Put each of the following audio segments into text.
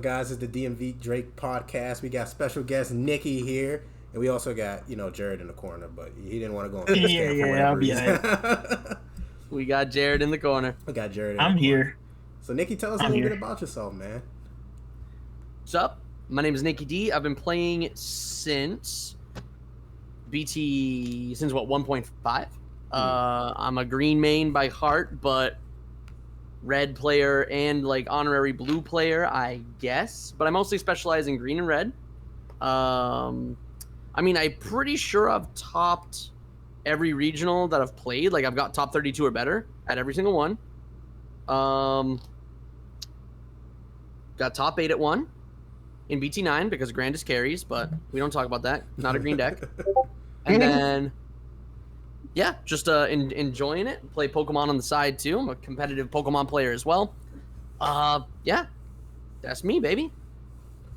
Guys? It's the Dmvdrakes podcast. We got special guest Nicky here, and we also got Jared in the corner, but he didn't want to go on this camp for whatever reason. We got Jared in the corner. We got Jared. I'm here. So Nicky, tell us a little bit about yourself, man. What's up? My name is Nicky D. I've been playing since BT since 1.5. I'm a green main by heart, but red player and like honorary blue player, I guess. But I mostly specialize in green and red. I'm pretty sure I've topped every regional that I've played. Like I've got top 32 or better at every single one. Got top 8 at one in BT9 because Grandis carries, but we don't talk about that. Not a green deck. And then, yeah, just enjoying it. Play Pokemon on the side too. I'm a competitive Pokemon player as well. Yeah, that's me, baby.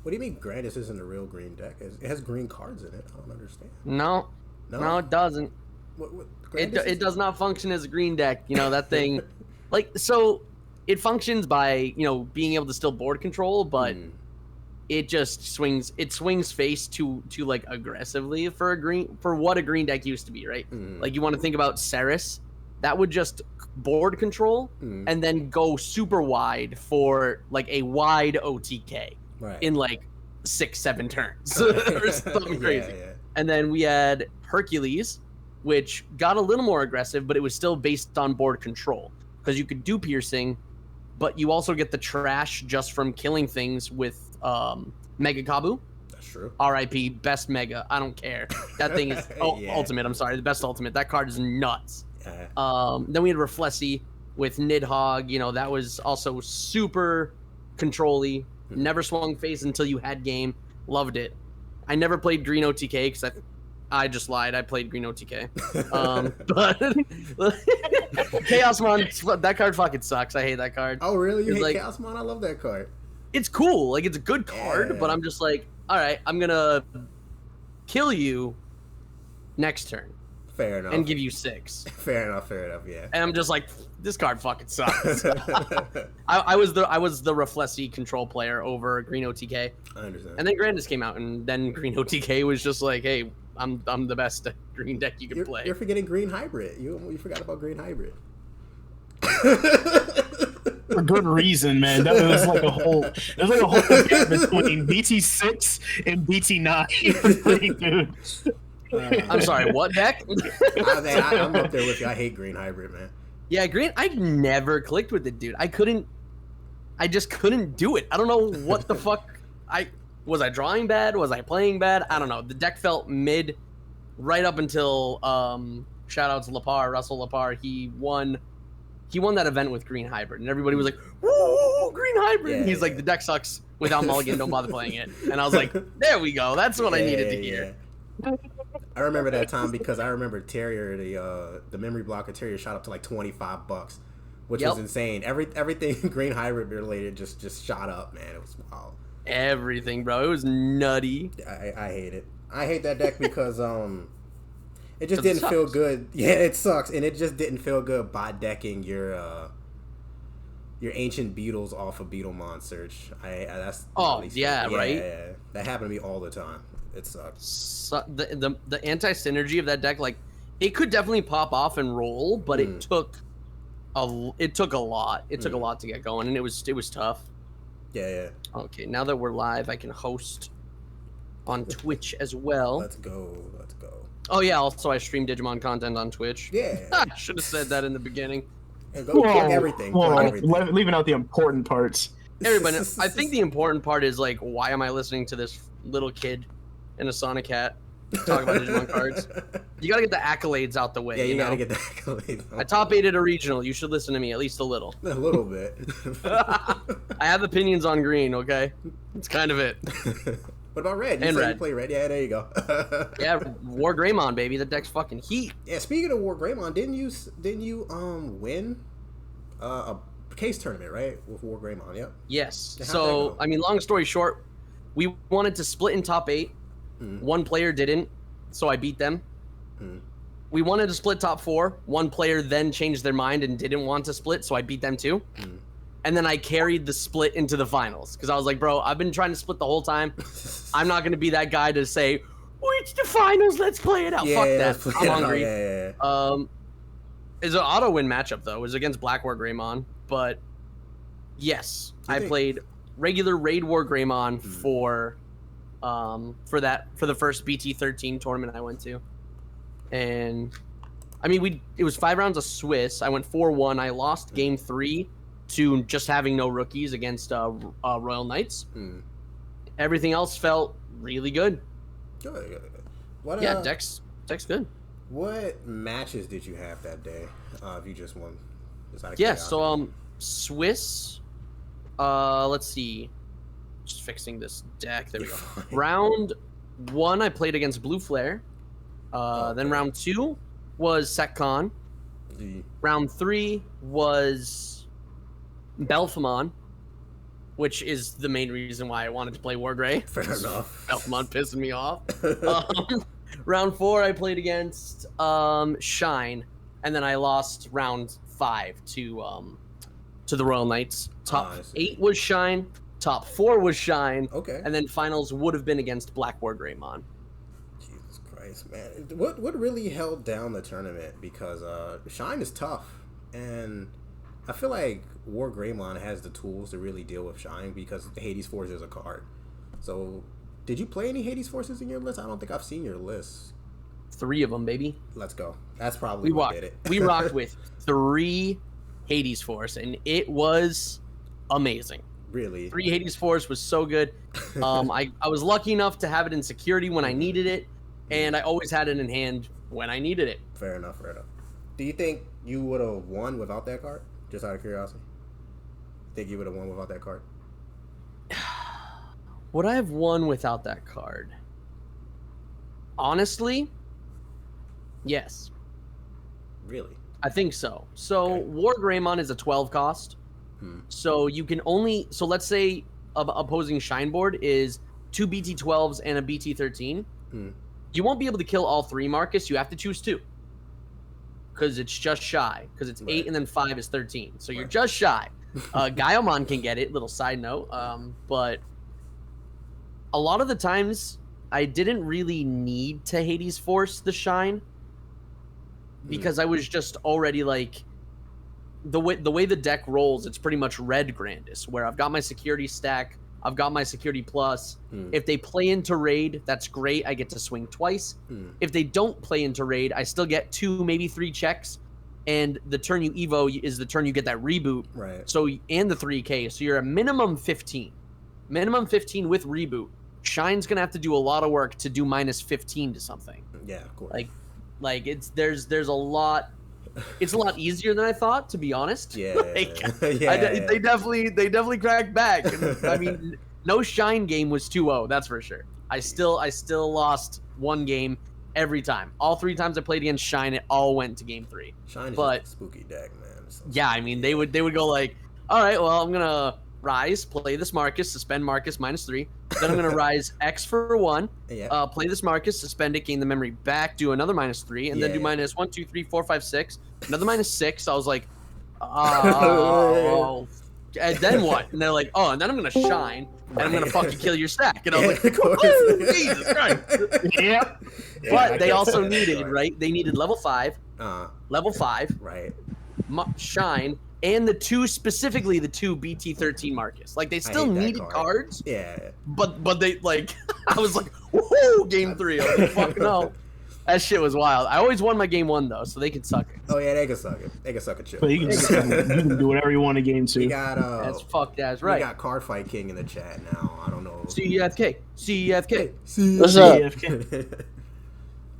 What do you mean Grandis isn't a real green deck? It has green cards in it. I don't understand. No, it doesn't. It does not function as a green deck. You know that thing, so it functions by being able to still board control, but it just swings. It swings face to like aggressively for what a green deck used to be, right? Like you want to think about Ceres, that would just board control and then go super wide for like a wide OTK in like 6-7 turns or something crazy. Yeah. And then we had Hercules, which got a little more aggressive, but it was still based on board control because you could do piercing, but you also get the trash just from killing things with Mega Kabu. That's true. RIP, best Mega. I don't care. That thing is ultimate. I'm sorry, the best ultimate. That card is nuts. Then we had Reflessi with Nidhogg. That was also super control-y. Never swung face until you had game. Loved it. I never played Green OTK because I just lied. I played Green OTK. But Chaosmon, that card fucking sucks. I hate that card. Oh, really? You hate Chaosmon? I love that card. It's cool. Like, it's a good card, but I'm just like, all right, I'm going to kill you next turn. Fair enough. And give you 6. Fair enough, yeah. And I'm just like, this card fucking sucks. I was the Reflessi control player over Green OTK. I understand. And then Grandis came out, and then Green OTK was just like, hey, I'm the best green deck you can play. You're forgetting Green Hybrid. You forgot about Green Hybrid. For good reason, man. That was like a whole gap between BT6 and BT9, dude. I'm sorry, what deck? I'm up there with you. I hate Green Hybrid, man. Yeah, Green. I never clicked with it, dude. I just couldn't do it. I don't know what the fuck. Was I drawing bad? Was I playing bad? I don't know. The deck felt mid, right up until shout out to Russell Lepar. He won that event with Green Hybrid, and everybody was like, "Whoa, Green Hybrid!" And he's like, "The deck sucks without Mulligan. Don't bother playing it." And I was like, "There we go. That's what I needed to hear." I remember that time because I remember Terrier, the memory block of Terrier shot up to like $25, which was insane. Everything Green Hybrid related just shot up, man. It was wild. Everything, bro. It was nutty. I hate it. I hate that deck because it just didn't feel good. Yeah, it sucks, and it just didn't feel good by decking your ancient beetles off of Beetlemon search. That's right. Yeah, that happened to me all the time. It sucks. So, the anti-synergy of that deck, like, it could definitely pop off and roll, but it took a lot. It took a lot to get going, and it was tough. Yeah. Okay, now that we're live, I can host on Twitch as well. Let's go. Oh yeah, also I stream Digimon content on Twitch. Yeah. I should have said that in the beginning. Yeah, go plug everything. Leaving out the important parts. Everybody, I think the important part is like, why am I listening to this little kid in a Sonic hat talk about Digimon cards? You gotta get the accolades out the way. Yeah, you gotta get the accolades. I top 8 at a regional. You should listen to me at least a little. A little bit. I have opinions on green. Okay, it's kind of it. What about red? You play red. Yeah, there you go. Yeah, War Greymon, baby. That deck's fucking heat. Yeah, speaking of War Greymon, didn't you win a case tournament, right? With War Greymon, yep. Yes. So, I mean, long story short, we wanted to split in top 8. One player didn't, so I beat them. We wanted to split top 4. One player then changed their mind and didn't want to split, so I beat them too. and then I carried the split into the finals because I was like, bro, I've been trying to split the whole time. I'm not gonna be that guy to say, "Reach the finals, let's play it out." Fuck that. I'm hungry. It's an auto win matchup though. It was against Black War Greymon, but yes, I played regular Raid War Greymon for the first BT13 tournament I went to, and I mean it was 5 rounds of Swiss. I went 4-1. I lost game 3 to just having no rookies against Royal Knights. Everything else felt really good. Good. Deck's good. What matches did you have that day? If you just won. So Swiss. Let's see. Just fixing this deck. There we go. Round 1, I played against Blue Flare. Then round 2 was Setcon. Round 3 was Belfamon, which is the main reason why I wanted to play Wargrey. Fair enough. Belfamon pissing me off. Round 4, I played against Shine, and then I lost round 5 to the Royal Knights. Top 8 was Shine. Top 4 was Shine. Okay. And then finals would have been against Black War Greymon. Jesus Christ, man! What really held down the tournament? Because Shine is tough, and I feel like War Greymon has the tools to really deal with Shine because Hades Force is a card. So, did you play any Hades Forces in your list? I don't think I've seen your list. 3 of them, baby. Let's go. That's probably what did it. We rocked with 3 Hades Force, and it was amazing. Really? 3 Hades Force was so good. I was lucky enough to have it in security when I needed it, and I always had it in hand when I needed it. Fair enough. Do you think you would have won without that card? Just out of curiosity. Think you would have won without that card? Would I have won without that card? Honestly, yes. Really? I think so. So War Greymon is a 12 cost. So you can only... So let's say opposing Shine board is 2 BT12s and a BT13. You won't be able to kill all 3, Marcus. You have to choose 2. Because it's just shy. Because it's 8 and then 5 is 13. So you're just shy. Gaiomon can get it. Little side note. But a lot of the times, I didn't really need to Hades Force the Shine. Because I was just already like... The way the deck rolls, it's pretty much red Grandis, where I've got my security stack, I've got my security plus. If they play into raid, that's great. I get to swing twice. If they don't play into raid, I still get 2, maybe 3 checks. And the turn you Evo is the turn you get that reboot. Right. So, and the 3K. So you're a minimum 15. Minimum 15 with reboot. Shine's going to have to do a lot of work to do minus 15 to something. Yeah, of course. Like there's a lot... It's a lot easier than I thought, to be honest. Yeah. They definitely cracked back. And, I mean, no Shine game was 2-0, that's for sure. I still lost 1 game every time. All 3 times I played against Shine, it all went to game 3. Shine is a spooky deck, man. Yeah, I mean, they would go like, all right, well, I'm gonna rise, play this Marcus, suspend Marcus -3. Then I'm gonna rise X for 1. Play this Marcus, suspend it, gain the memory back, do another -3, and then do minus 1, 2, 3, 4, 5, 6. Another -6. I was like, oh. And then what? And they're like, oh, and then I'm gonna Shine, and I'm gonna fucking kill your stack. And I was like, Jesus Christ. Yep. But they also needed, right? They needed level 5, level 5, right? Shine. And the 2 BT13 Marcus. Like, they still needed cards. Yeah. But they, like, I was like, woohoo, game 3. I was like, fuck no. That shit was wild. I always won my game 1, though, so they can suck it. Oh, yeah, they can suck it. They can suck a chip. But you can do whatever you want in game 2. We got, that's right. We got Card Fight King in the chat now. I don't know. CFK. What's up?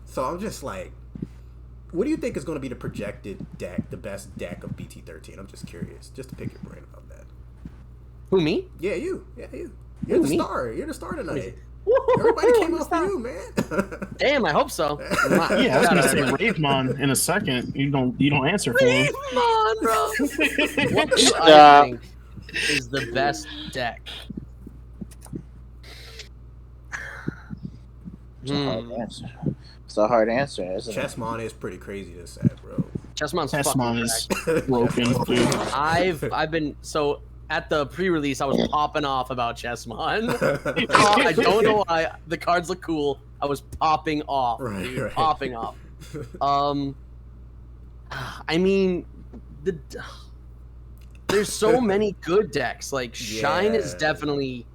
So I'm just like, what do you think is going to be the projected deck, the best deck of BT13? I'm just curious, just to pick your brain about that. Who, me? Yeah, you. You're the star. You're the star tonight. Woo-hoo-hoo, Everybody came out for you, man. Damn, I hope so. Yeah, I was gonna say Ravemon in a second. You don't answer for him. Ravemon, bro. What do I think is the best deck? It's a hard answer. It's a hard answer, isn't it? Chessmon is pretty crazy to set, bro. Chessmon is broken, dude. I've been at the pre-release, I was popping off about Chessmon. I don't know why. The cards look cool. I was popping off, dude. Popping off. I mean, there's so many good decks. Like, Shine is definitely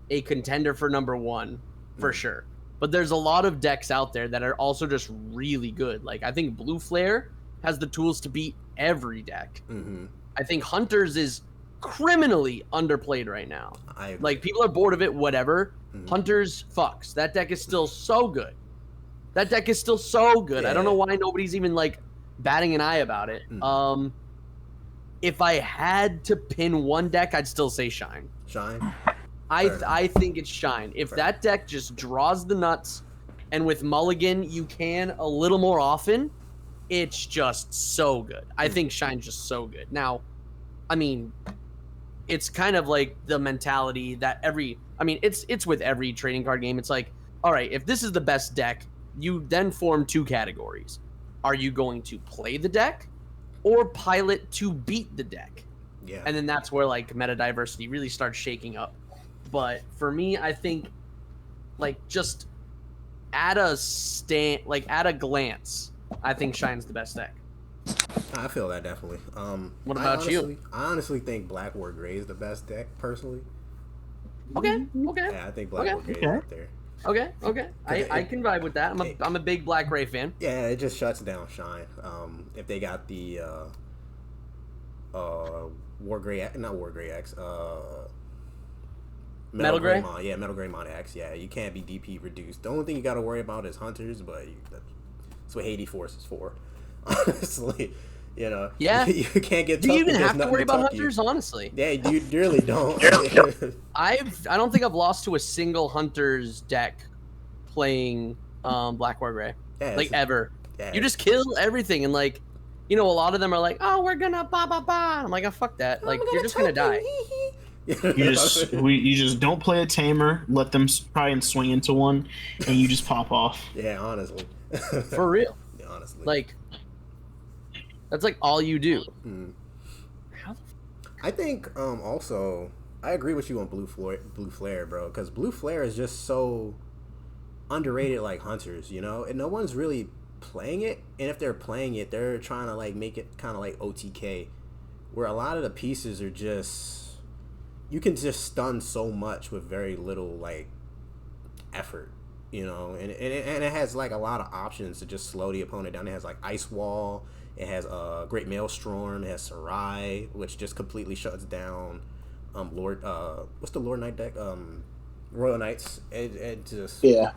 a contender for #1, for sure. But there's a lot of decks out there that are also just really good. Like, I think Blue Flare has the tools to beat every deck. I think Hunters is criminally underplayed right now. Like, people are bored of it, whatever. Hunters fucks. That deck is still so good. That deck is still so good. I don't know why nobody's even, like, batting an eye about it. If I had to pin one deck, I'd still say Shine. Shine? I think it's Shine. If that deck just draws the nuts, and with Mulligan you can a little more often, it's just so good. I think Shine's just so good. Now, I mean, it's kind of like the mentality that it's with every trading card game. It's like, all right, if this is the best deck, you then form 2 categories. Are you going to play the deck or pilot to beat the deck? Yeah. And then that's where, like, meta diversity really starts shaking up. But for me, I think, like, just at a glance, I think Shine's the best deck. I feel that definitely. What about you? I honestly think Black War Gray is the best deck, personally. Okay. Yeah, I think Black War Gray is up there. Okay. I can vibe with that. I'm a big Black Gray fan. Yeah, it just shuts down Shine. If they got the War Gray, not War Gray X, Metal Greymon. Yeah, Metal Greymon X. Yeah, you can't be DP reduced. The only thing you got to worry about is Hunters, but that's what Hades Force is for. Honestly, you know. Yeah. You can't get. Do you even have to worry about Hunters? Honestly. Yeah, you really don't. I don't think I've lost to a single Hunters deck playing Black War Gray. Yeah, like ever. Yeah. You just kill everything, and like, you know, a lot of them are like, oh, we're gonna ba ba ba. I'm like, oh, fuck that. Like, you're just gonna die. You just don't play a tamer, let them try and swing into one, and you just pop off. Yeah, honestly. For real. Yeah, honestly. Like, that's like all you do. I think also I agree with you on Blue Flare, bro, because Blue Flare is just so underrated, like Hunters, you know, and no one's really playing it. And if they're playing it, they're trying to like make it kind of like OTK, where a lot of the pieces are just, you can just stun so much with very little like effort, you know, and it has like a lot of options to just slow the opponent down. It has like Ice Wall, it has Great Maelstrom, it has Sarai, which just completely shuts down Lord what's the Lord Knight deck, Royal Knights. It just Sorai.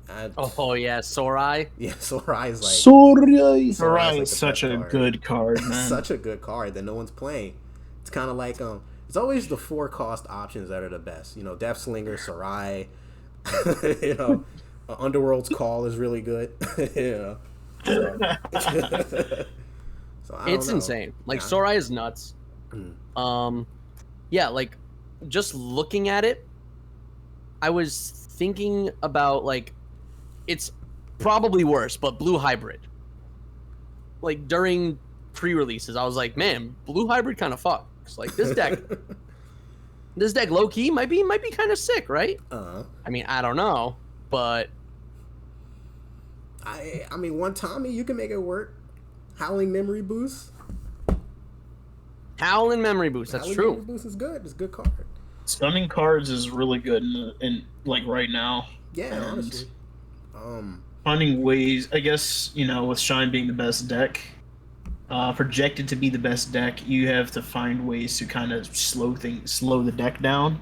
Yeah, Sorai is like Sorai is such a good card, man. Such a good card that no one's playing. It's kind of like it's always the 4 cost options that are the best. You know, Death Slinger, Sarai. You know, Underworld's Call is really good. You know, so it's insane. Like, Sorai is nuts. Yeah, like, just looking at it, I was thinking about, like, it's probably worse, but Blue Hybrid. Like, during pre-releases, I was like, man, Blue Hybrid kind of fucks. Like, this deck low key might be kind of sick, right? I mean, I don't know, but I mean, one Tommy, you can make it work. Howling Memory Boost. Howling Memory Boost. That's Howling true. Memory Boost is good. It's a good card. Stunning cards is really good in like right now. Yeah, honestly. Finding ways, I guess, you know, with Shine being the best deck, projected to be the best deck, you have to find ways to kind of slow the deck down.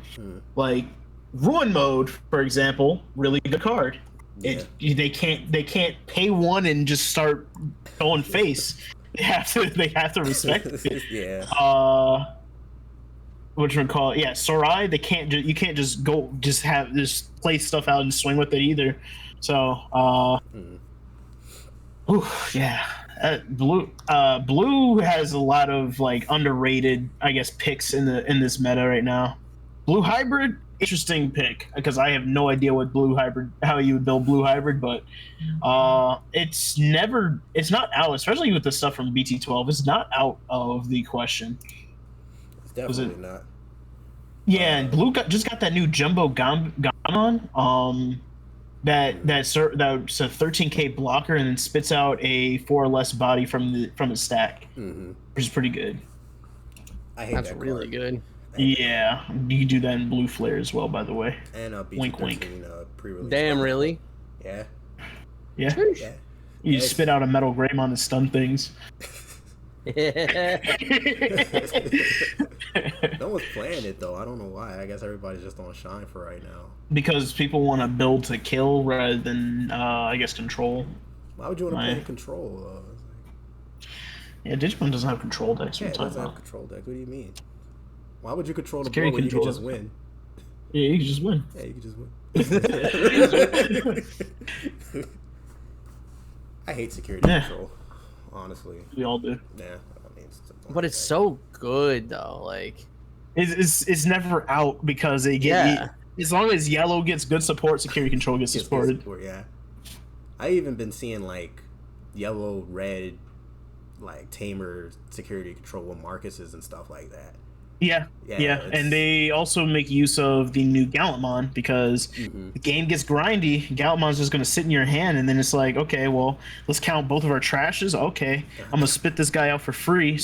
Like Ruin Mode, for example, really good card. Yeah. They can't pay 1 and just start going face. They have to respect it. Yeah. What you call it? Yeah, Sorai. You can't just play stuff out and swing with it either. So, yeah. Blue has a lot of like underrated, I guess, picks in this meta right now. Blue Hybrid, interesting pick, because I have no idea how you would build Blue Hybrid, but it's not out, especially with the stuff from BT12. It's not out of the question. definitely not. Yeah, and Blue just got that new Jumbo Gammon. That's a 13k blocker and then spits out a 4 or less body from the stack, which is pretty good. I hate That's that really card. good. Yeah, you can do that in Blue Flare as well, by the way. And wink, wink. Pre-release. Damn, really? Yeah. Yeah. Yeah. You spit out a Metal Greymon and stun things. No one's playing it though. I don't know why. I guess everybody's just on Shine for right now. Because people want to build to kill rather than, I guess, control. Why would you want to play control? Yeah, Digimon doesn't have control decks. Yeah, it doesn't have control deck. What do you mean? Why would you control the board when you could just win? Yeah, you can just win. Yeah, you can just win. I hate security control. Honestly, we all do. Yeah, I mean, but it's so good though. Like, it's never out because they get as long as yellow gets good support, security control gets supported. Yeah, I even been seeing like yellow, red, like tamer security control with Marcuses and stuff like that. Yeah, and they also make use of the new Gallantmon because the game gets grindy. Gallantmon's just going to sit in your hand, and then it's like, okay, well, let's count both of our trashes. Okay, I'm going to spit this guy out for free,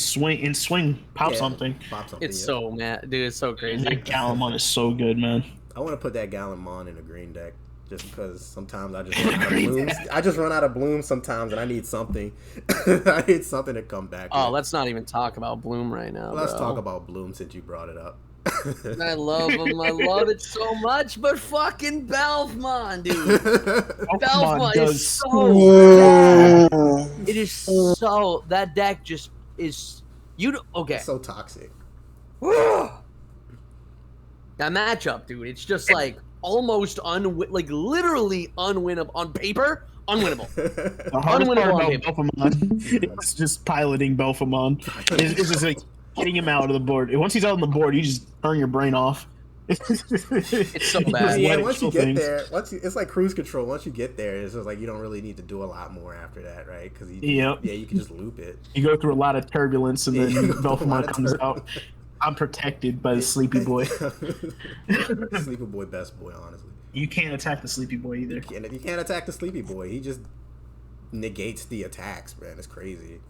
pop something. It's so mad, dude. It's so crazy. That Gallantmon is so good, man. I want to put that Gallantmon in a green deck. Just because sometimes I just run out of blooms. I just run out of blooms sometimes, and I need something. I need something to come back. Oh, let's not even talk about Bloom right now. Let's talk about Bloom since you brought it up. I love him. I love it so much, but fucking Belfmon, dude. Belfmon is so bad. It is so that deck just is okay. It's so toxic. That matchup, dude. It's just like. Almost literally unwinnable on paper. Unwinnable. The hardest part about Belfmon is just piloting Belfmon. It's just like getting him out of the board. Once he's out on the board, you just turn your brain off. It's so bad. Yeah, once you get there, it's like cruise control. Once you get there, it's just like you don't really need to do a lot more after that, right? Because you can just loop it. You go through a lot of turbulence, and then Belfmon comes out. I'm protected by the Sleepy Boy. Sleepy Boy, best boy, honestly. You can't attack the Sleepy Boy either. You can't attack the Sleepy Boy. He just negates the attacks, man. It's crazy.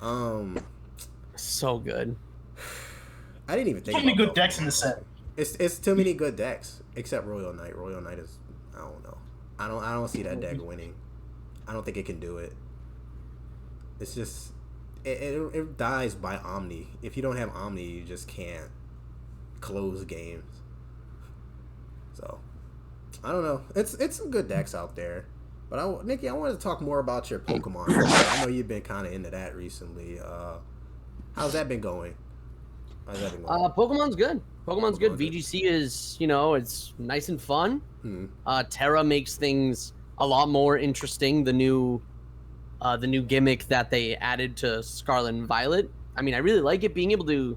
So good. I didn't even think. Too many good decks in the set. It's too many good decks, except Royal Knight. Royal Knight is I don't know. I don't see that deck winning. I don't think it can do it. It's just. It dies by Omni. If you don't have Omni, you just can't close games. So, I don't know. It's some good decks out there. But Nikki, I wanted to talk more about your Pokemon. I know you've been kind of into that recently. How's that been going? Pokemon's good. Pokemon's good. VGC is, it's nice and fun. Terra makes things a lot more interesting. The new gimmick that they added to Scarlet and Violet. I mean, I really like it. Being able to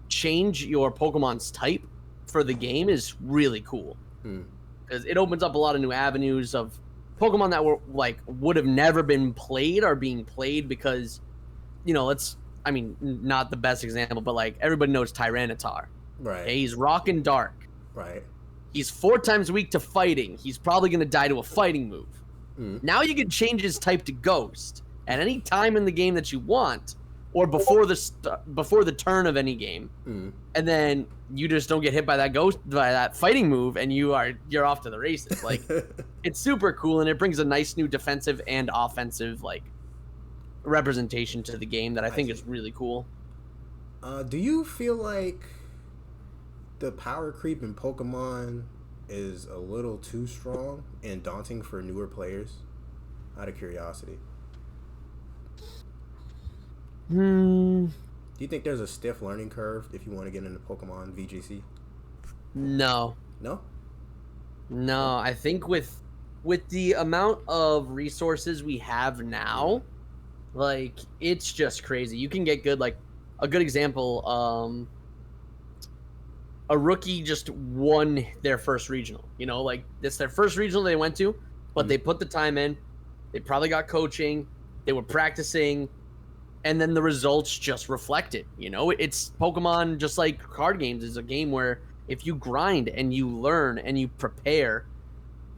change your Pokemon's type for the game is really cool. Because it opens up a lot of new avenues of Pokemon that were would have never been played are being played because, not the best example, but everybody knows Tyranitar. Right. Okay, he's rock and dark. Right. He's 4 times weak to fighting. He's probably going to die to a fighting move. Now you can change his type to Ghost at any time in the game that you want, or before the turn of any game, and then you just don't get hit by that fighting move, and you're off to the races. It's super cool, and it brings a nice new defensive and offensive representation to the game that I think is really cool. Do you feel like the power creep in Pokemon is a little too strong and daunting for newer players? Out of curiosity. Do you think there's a stiff learning curve if you want to get into Pokemon VGC? No. No? No, I think with the amount of resources we have now, it's just crazy. You can get good, a good example, a rookie just won their first regional. It's their first regional they went to, but they put the time in. They probably got coaching. They were practicing. and then the results just reflect it. You know, it's Pokemon, just like card games, is a game where if you grind and you learn and you prepare,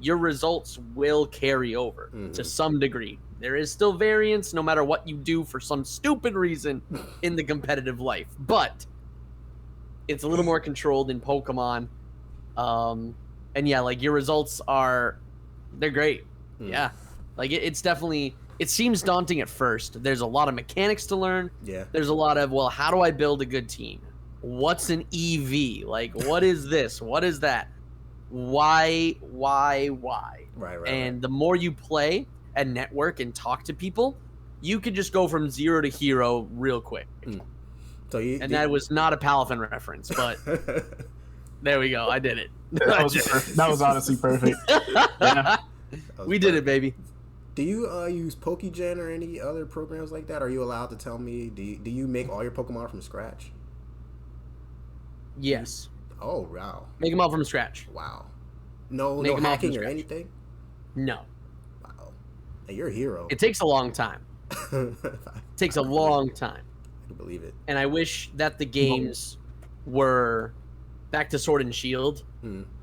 your results will carry over to some degree. There is still variance no matter what you do for some stupid reason in the competitive life, but it's a little more controlled in Pokemon. And yeah, like your results they're great. Yeah. Like it's definitely, it seems daunting at first. There's a lot of mechanics to learn. Yeah. There's a lot of, well, how do I build a good team? What's an EV? Like, what is this? What is that? Why? Right. And the more you play and network and talk to people, you can just go from 0 to hero real quick. So that was not a Palafin reference, but there we go. I did it. That was perfect. That was honestly perfect. Yeah. We did it, baby. Do you use PokeGen or any other programs like that? Are you allowed to tell me? Do you make all your Pokemon from scratch? Yes. Oh, wow. Make them all from scratch. Wow. No hacking or anything? No. Wow. Hey, you're a hero. It takes a long time. It takes a long time. I can believe it. And I wish that the games were back to Sword and Shield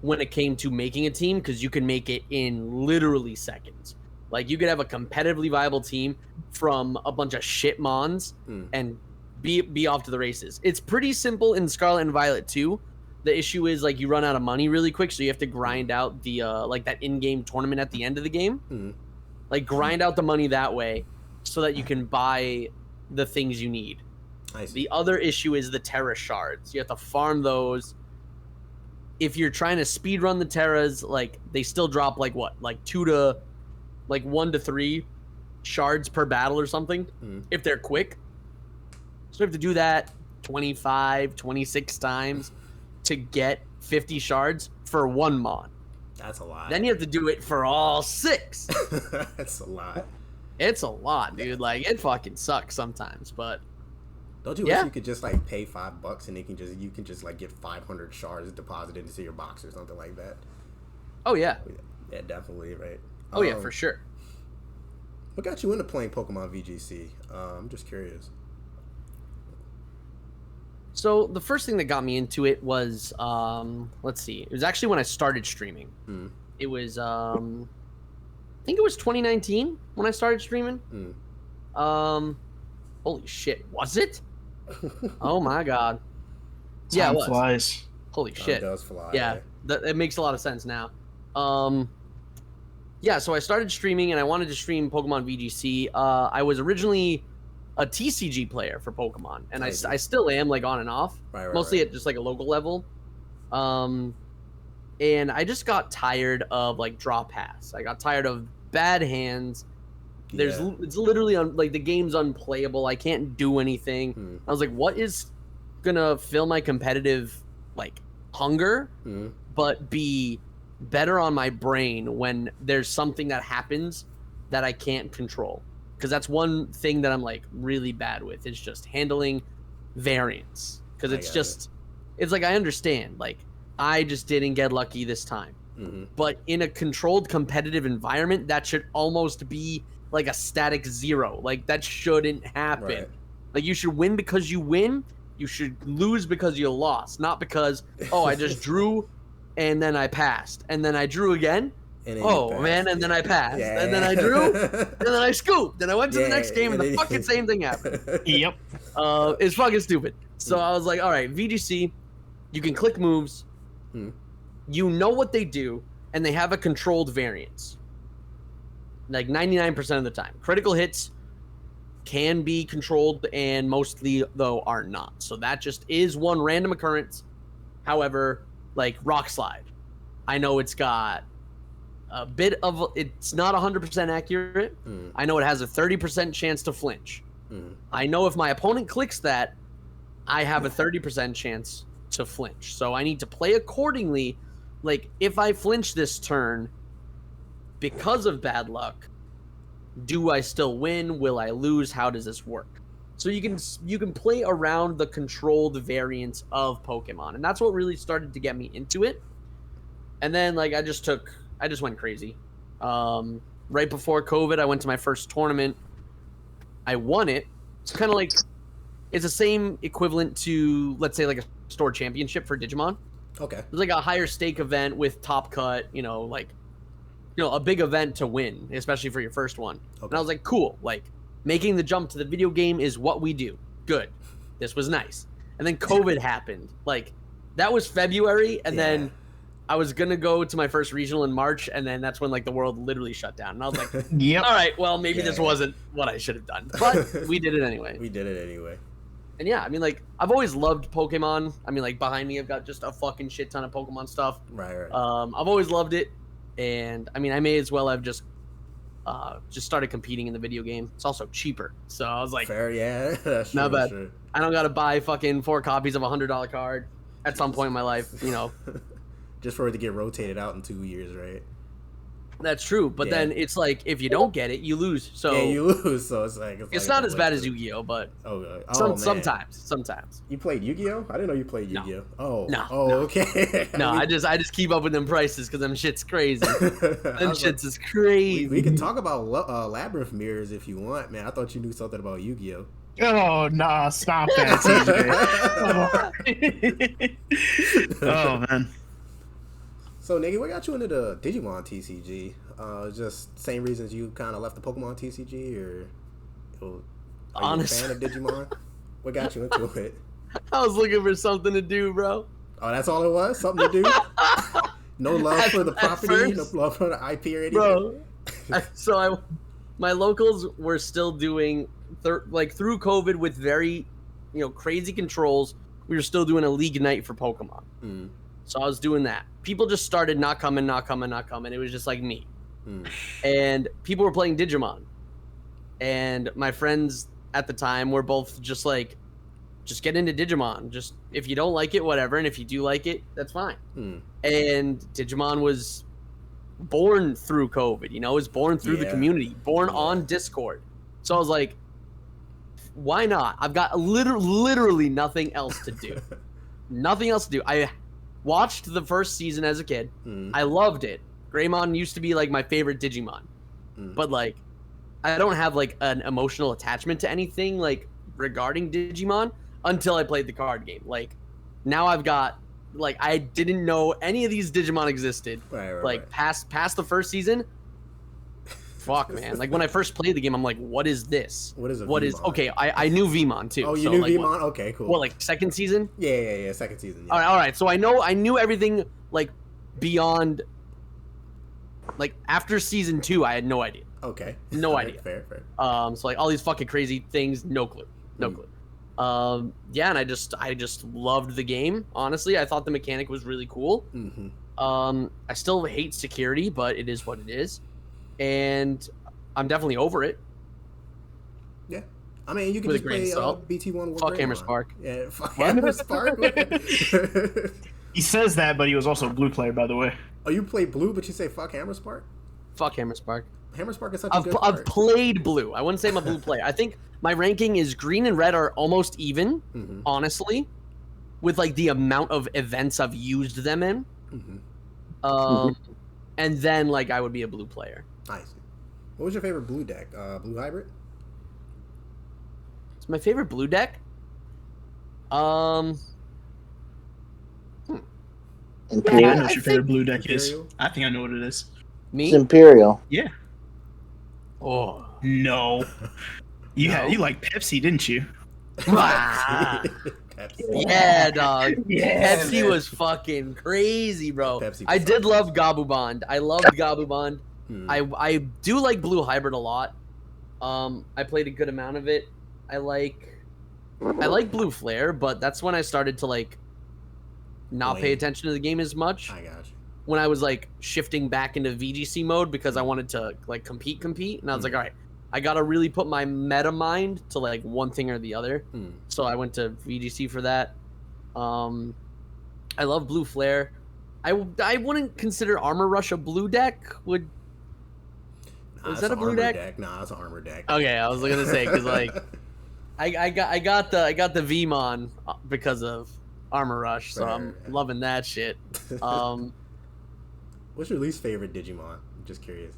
when it came to making a team, because you can make it in literally seconds. Like, you could have a competitively viable team from a bunch of shit mons and be off to the races. It's pretty simple in Scarlet and Violet too. The issue is, like, you run out of money really quick, so you have to grind out the like that in-game tournament at the end of the game. Like, grind out the money that way so that you can buy the things you need. I see. The other issue is the Terra shards. You have to farm those. If you're trying to speed run the Terras, like, they still drop like 1 to 3 shards per battle or something if they're quick. So you have to do that 25, 26 times to get 50 shards for 1 mon. That's a lot. Then you have to do it for all 6. That's a lot. It's a lot, dude. Like, it fucking sucks sometimes, but don't you wish you could just like pay $5 and you can just like get 500 shards deposited into your box or something like that? Oh yeah. Yeah, definitely, right. Oh yeah, for sure. What got you into playing Pokemon VGC? I'm just curious. So the first thing that got me into it was, let's see, it was actually when I started streaming. It was, I think it was 2019 when I started streaming. Holy shit, was it? Oh my god. Yeah, it was. Flies. Holy shit. It does fly. Yeah, it makes a lot of sense now. Yeah, so I started streaming and I wanted to stream Pokemon VGC. I was originally a TCG player for Pokemon, and I still am, like, on and off, mostly at just like a local level. And I just got tired of like draw pass. I got tired of bad hands. It's literally like the game's unplayable. I can't do anything. I was like, what is gonna fill my competitive like hunger, but be better on my brain when there's something that happens that I can't control? Because that's one thing that I'm like really bad with. It's just handling variance. Because it's like, I understand, like, I just didn't get lucky this time. But in a controlled competitive environment, that should almost be like a static 0. Like, that shouldn't happen. Right. Like, you should win because you win. You should lose because you lost, not because, oh, I just drew and then I passed and then I drew again. And then I passed, and then I drew, and then I scooped, and I went to the next game, and the fucking same thing happened. Yep. It's fucking stupid. So I was like, all right, VGC, you can click moves, you know what they do, and they have a controlled variance. Like 99% of the time. Critical hits can be controlled, and mostly, though, are not. So that just is one random occurrence. However, like Rock Slide, I know it's got a bit of, it's not 100% accurate. I know it has a 30% chance to flinch. I know if my opponent clicks that, I have a 30% chance to flinch. So I need to play accordingly. Like, if I flinch this turn because of bad luck, do I still win? Will I lose? How does this work? So you can play around the controlled variance of Pokemon, and that's what really started to get me into it. And then, like, I just went crazy. Right before COVID, I went to my first tournament. I won it, It's kind of like it's the same equivalent to, let's say, like a store championship for Digimon. Okay. It's like a higher stake event with top cut, a big event to win, especially for your first one. Okay. And I was like, cool, like making the jump to the video game is what we do. Good. This was nice. And then COVID happened. Like that was February, and then I was gonna go to my first regional in March, and then that's when like the world literally shut down. And I was like, yep. All right, well maybe this wasn't what I should have done. But we did it anyway. We did it anyway. And yeah, I mean, like, I've always loved Pokemon. I mean, like, behind me, I've got just a fucking shit ton of Pokemon stuff. Right. I've always loved it. And, I mean, I may as well have just started competing in the video game. It's also cheaper. So I was like... Fair, yeah. That's not bad. True. I don't got to buy fucking 4 copies of a $100 card at some point in my life, Just for it to get rotated out in 2 years, right? That's true, but then it's like if you don't get it, you lose. So you lose. So it's not as bad as Yu-Gi-Oh, but sometimes. You played Yu-Gi-Oh? I didn't know you played Yu-Gi-Oh. Oh, no. Okay. No, I just keep up with them prices because them shit's crazy. Them shits is crazy. We can talk about Labyrinth mirrors if you want, man. I thought you knew something about Yu-Gi-Oh. Oh nah, stop that, TJ. Oh man. So, Nicky, what got you into the Digimon TCG? Just same reasons you kind of left the Pokemon TCG, or are you a fan of Digimon? What got you into it? I was looking for something to do, bro. Oh, that's all it was? Something to do? No love for the property? No love for the IP or anything? Bro, my locals were still doing, through COVID with very, crazy controls, we were still doing a league night for Pokemon. Mm. So I was doing that. People just started not coming. It was just like me. And people were playing Digimon. And my friends at the time were both just like, just get into Digimon. Just, if you don't like it, whatever. And if you do like it, that's fine. And Digimon was born through COVID, it was born through the community, born on Discord. So I was like, why not? I've got literally nothing else to do. Nothing else to do. I watched the first season as a kid. I loved it. Greymon used to be like my favorite Digimon. But like, I don't have like an emotional attachment to anything like regarding Digimon until I played the card game. Like now I've got like, I didn't know any of these Digimon existed. Right. Past the first season. Fuck, man. Like when I first played the game, I'm like, what is this? What is Vmon? Okay, I knew Vmon too. Oh, you knew Vmon? Okay, cool. What, like second season? Yeah, second season. Yeah. All right. So I knew everything like beyond, like after season 2, I had no idea. Okay. No idea. Fair. So like all these fucking crazy things, no clue. Yeah, and I just loved the game. Honestly, I thought the mechanic was really cool. I still hate security, but it is what it is. And I'm definitely over it. Yeah. I mean, you can just play BT1 Fuck Hammer Spark. Yeah, fuck Hammer Spark. He says that, but he was also a blue player, by the way. Oh, you play blue, but you say fuck Hammer Spark? Fuck Hammer Spark. Hammer Spark is such a good card. I've played blue. I wouldn't say I'm a blue player. I think my ranking is green and red are almost even, honestly, with like the amount of events I've used them in. And then like I would be a blue player. Nice. What was your favorite blue deck? Blue hybrid? It's my favorite blue deck. Imperial. I know what your favorite blue deck is. I think I know what it is. Me? It's Imperial. Yeah. Oh no. You like Pepsi, didn't you? Yeah, dog. Yeah, Pepsi was fucking crazy, bro. I did love Gabubond. I loved Gabubond. I do like Blue Hybrid a lot. I played a good amount of it. I like Blue Flare, but that's when I started to like not pay attention to the game as much. I got you. When I was like shifting back into VGC mode because I wanted to like compete, and I was like, all right, I gotta really put my meta mind to like one thing or the other. So I went to VGC for that. I love Blue Flare. I wouldn't consider Armor Rush a blue deck. Is that a blue deck? Nah, it's an armor deck. Okay, I was gonna say because like I got the Vmon because of Armor Rush, so I'm loving that shit. What's your least favorite Digimon? I'm just curious.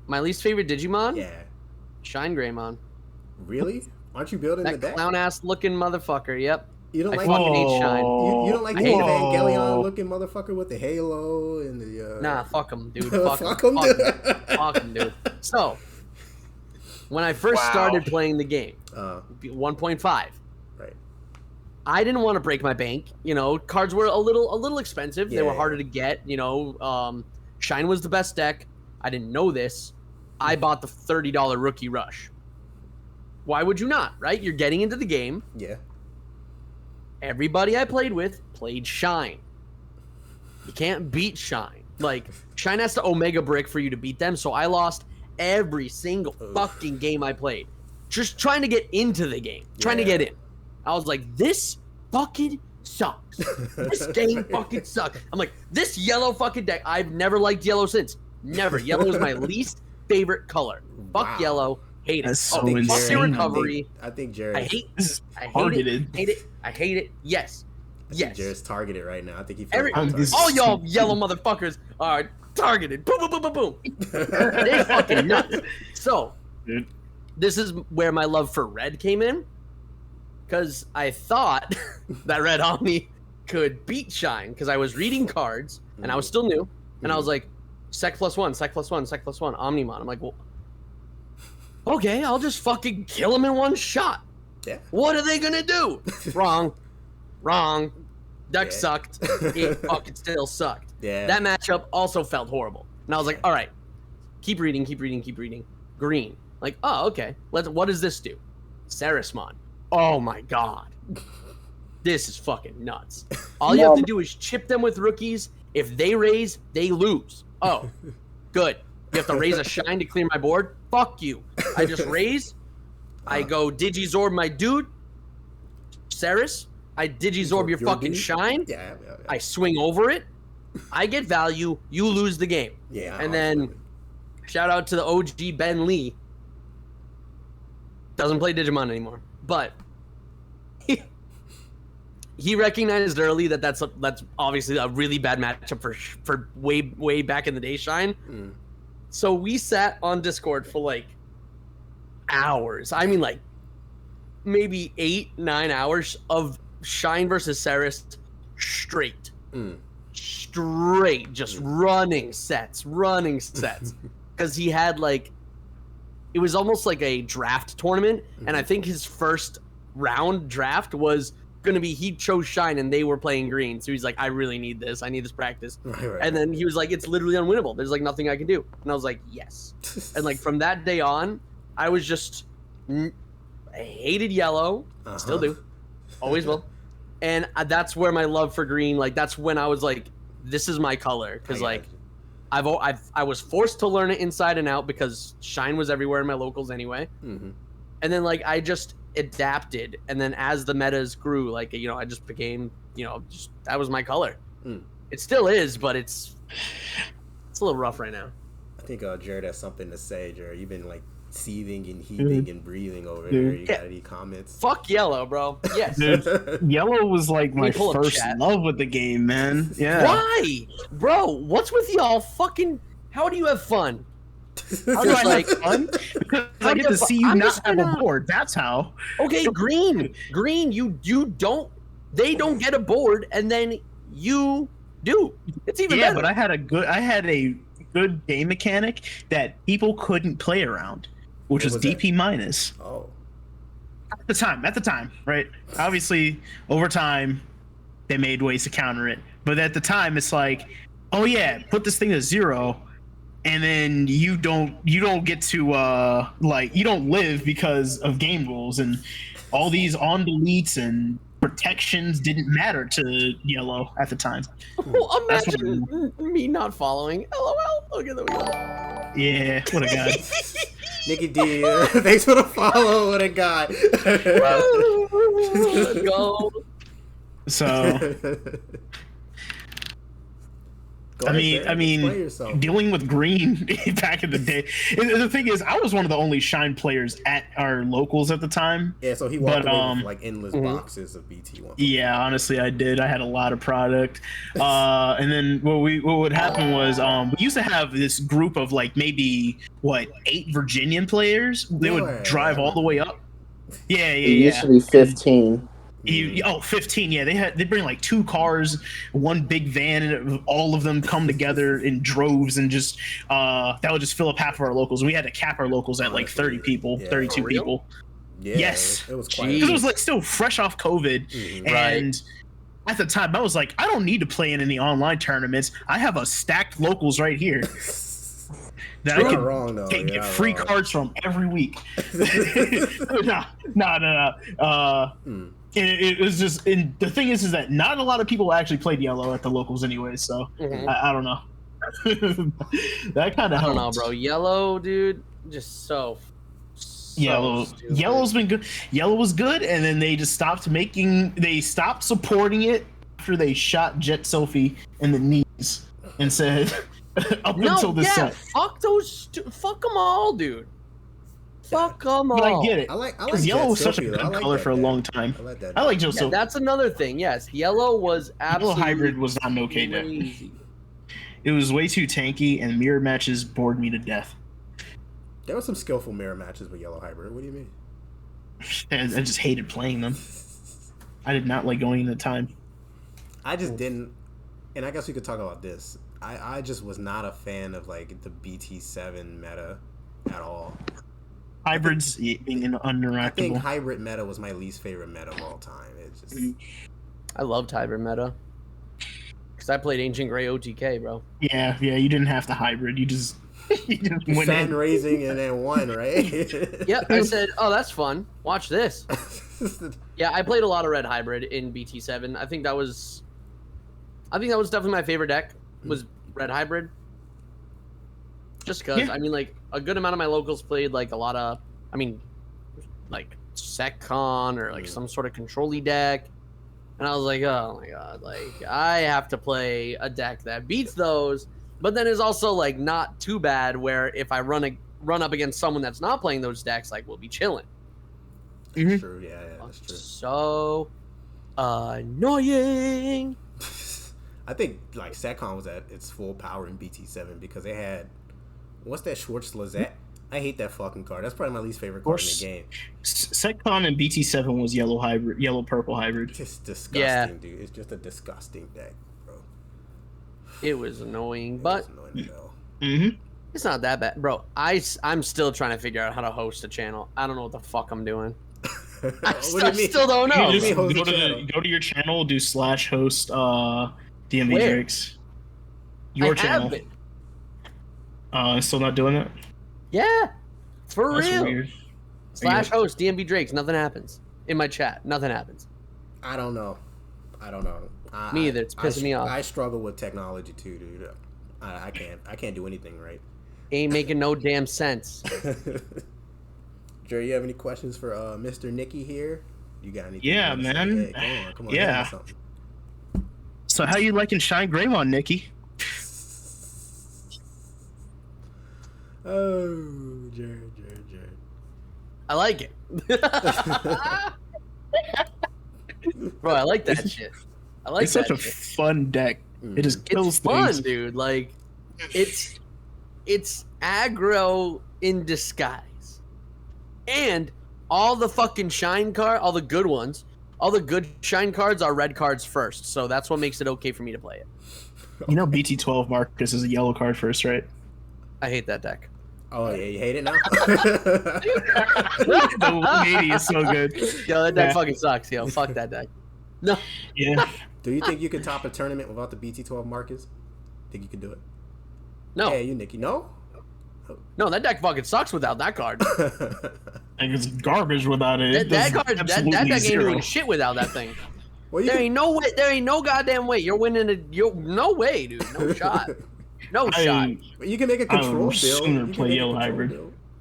My least favorite Digimon? Yeah. Shine Greymon. Really? Aren't you building the deck? Clown ass looking motherfucker. Yep. You don't like fucking hate Shine. You don't like the Evangelion looking motherfucker with the halo and the. Nah, fuck him, dude. Fuck him, dude. Fuck him, dude. So, when I first started playing the game, 1.5. Right. I didn't want to break my bank. You know, cards were a little expensive. They were harder to get. You know, Shine was the best deck. I didn't know this. I bought the $30 Rookie Rush. Why would you not? Right? You're getting into the game. Yeah. Everybody I played with played Shine. You can't beat Shine. Like, Shine has to Omega Brick for you to beat them, so I lost every single fucking game I played. Just trying to get into the game. Trying to get in. I was like, this fucking sucks. This game fucking sucks. I'm like, this yellow fucking deck, I've never liked yellow since. Never. Yellow is my least favorite color. Fuck yellow. Hate it. That's so fuck insane. your recovery. I think Jared. I hate targeted. it. I hate it. Yes. Yes. Jared's targeted right now. I think he. All y'all yellow motherfuckers are targeted. Boom, boom, boom, boom, boom. They fucking nuts. So, this is where my love for red came in, because I thought that Red Omni could beat Shine, because I was reading cards and I was still new, and I was like, Sec +1, Sec +1, Sec +1, Omnimon. I'm like, well, okay, I'll just fucking kill him in one shot. Yeah. What are they gonna do? Wrong. Deck sucked. It fucking still sucked. Yeah. That matchup also felt horrible. And I was like, all right, keep reading. Green. Like, oh, okay. What does this do? Sarismon. Oh my god. This is fucking nuts. All you have to do is chip them with rookies. If they raise, they lose. Oh, good. You have to raise a Shine to clear my board? Fuck you. I just raise. I go Digizorb my dude. Saris. I Digizorb your fucking dude? Shine. Yeah. I swing over it. I get value. You lose the game. Yeah. And then, shout out to the OG Ben Lee. Doesn't play Digimon anymore. But he recognized early that that's obviously a really bad matchup for way back in the day Shine. So we sat on Discord for like hours. I mean, like maybe 8-9 hours of Shine versus Saris straight. Straight, just running sets. Because he had like, it was almost like a draft tournament, and I think his first round draft was gonna be, he chose Shine and they were playing green, so he's like, I really need this, I need this practice. Right. And then he was like, it's literally unwinnable, there's like nothing I can do. And I was like, yes. And like from that day on, I was just, I hated yellow, still do, always will. And that's where my love for green, like that's when I was like, this is my color, because like I was forced to learn it inside and out because Shine was everywhere in my locals anyway. And then like I just adapted, and then as the metas grew, like, you know, I just became, you know, just that was my color. It still is, but it's a little rough right now. I think Jared has something to say. Jared, you've been like seething and heaving and breathing over there. You got any comments? Fuck yellow, bro. Yes. Yellow was like my first love with the game, man. Yeah. Why, bro? What's with y'all? Fucking, how do you have fun? How do I have fun? Because I get to see you not have a board. That's how. Okay, green. You don't. They don't get a board, and then you do. It's even better. But I had a good game mechanic that people couldn't play around, which was DP minus. Oh. At the time, right? Obviously, over time, they made ways to counter it. But at the time, it's like, oh yeah, put this thing to 0. And then you don't get to like, you don't live because of game rules, and all these on deletes and protections didn't matter to yellow at the time. Well, imagine me not following. LOL. Look at that. Yeah, what a guy. Nicky D, thanks for the follow. What a guy. Let's go. So. I mean, dealing with green back in the day. The thing is, I was one of the only Shine players at our locals at the time. Yeah, so he walked away with like endless boxes of BT1. Yeah, honestly, I did. I had a lot of product. And then what would happen was we used to have this group of like maybe 8 Virginian players. They would drive all the way up Yeah. It used to be 15. 15. Yeah, they bring like 2 cars, 1 big van, and all of them come together in droves, and just that would just fill up half of our locals. We had to cap our locals at like 30 people, 32 people. Yeah, Yes, it was quite. Because it was like still fresh off COVID, and at the time I was like, I don't need to play in any online tournaments. I have a stacked locals right here. That I can get free cards from every week. No. And it was just, and the thing is that not a lot of people actually played yellow at the locals anyway, so I don't know. That kind of helped. I don't know, bro. Yellow, dude, just so stupid. Yellow's been good. Yellow was good, and then they just stopped supporting it after they shot Jet Sophie in the knees and said, until this set. Fuck them all, dude. Fuck them all. But I get it. I like yellow was such a good color for a long time. I like Jet Sophie. That's another thing. Yes, yellow was absolutely. Yellow hybrid was not an okay deck. It was way too tanky, and mirror matches bored me to death. There were some skillful mirror matches with yellow hybrid. What do you mean? I just hated playing them. I did not like going into time. I just didn't, and I guess we could talk about this. I just was not a fan of like the BT7 meta at all. Hybrids being uninteractable. I think hybrid meta was my least favorite meta of all time. It's just... I loved hybrid meta because I played Ancient Grey OTK, bro. Yeah, you didn't have to hybrid. You just went Sun in. raising and then won, right? Yep, I said, oh, that's fun. Watch this. Yeah, I played a lot of red hybrid in BT7. I think that was definitely my favorite deck. Was red hybrid. Just because, I mean, like, a good amount of my locals played, like, a lot of, I mean, like, SecCon or, like, some sort of control-y deck. And I was like, oh, my God. Like, I have to play a deck that beats those, but then is also, like, not too bad where if I run up against someone that's not playing those decks, like, we'll be chilling. That's true, yeah, that's true. So annoying. I think, like, SecCon was at its full power in BT7 because they had... What's that Schwartz Lazette? I hate that fucking card. That's probably my least favorite card in the game. SecCon and BT7 was yellow hybrid, yellow purple hybrid. It's just disgusting, dude. It's just a disgusting deck, bro. It was annoying, but Mm-hmm. It's not that bad, bro. I'm still trying to figure out how to host a channel. I don't know what the fuck I'm doing. I still don't know. You just go to your channel, do /host Dmvdrakes. Your channel. Still not doing it? Yeah, for That's real. Weird. /host Dmvdrakes. Nothing happens in my chat. Nothing happens. I don't know. Me either. It's pissing me off. I struggle with technology too, dude. I can't do anything right. Ain't making no damn sense. Jerry, you have any questions for Mr. Nicky here? You got anything? Yeah, man. Hey, come on. Yeah. So how you liking Shine Greymon, Nicky? Oh, Jerry. I like it. Bro, I like that shit. I like it's that such a fun deck. It just kills fun, things. dude. Like, it's aggro in disguise. And all the fucking all the good ones, all the good shine cards are red cards first. So that's what makes it okay for me to play it. You know BT12 Marcus is a yellow card first, right? I hate that deck. Oh, yeah, you hate it now? The 180 is so good. Yo, that deck fucking sucks, yo. Fuck that deck. No. Yeah. Do you think you could top a tournament without the BT12 Marcus? Think you could do it? No. Yeah, you, Nicky. No? No, that deck fucking sucks without that card. Like it's garbage without it. That deck ain't doing shit without that thing. Well, there ain't no way. There ain't no goddamn way. You're winning no way, dude. No shot. No shot. You can make a control build. Sooner play yellow hybrid.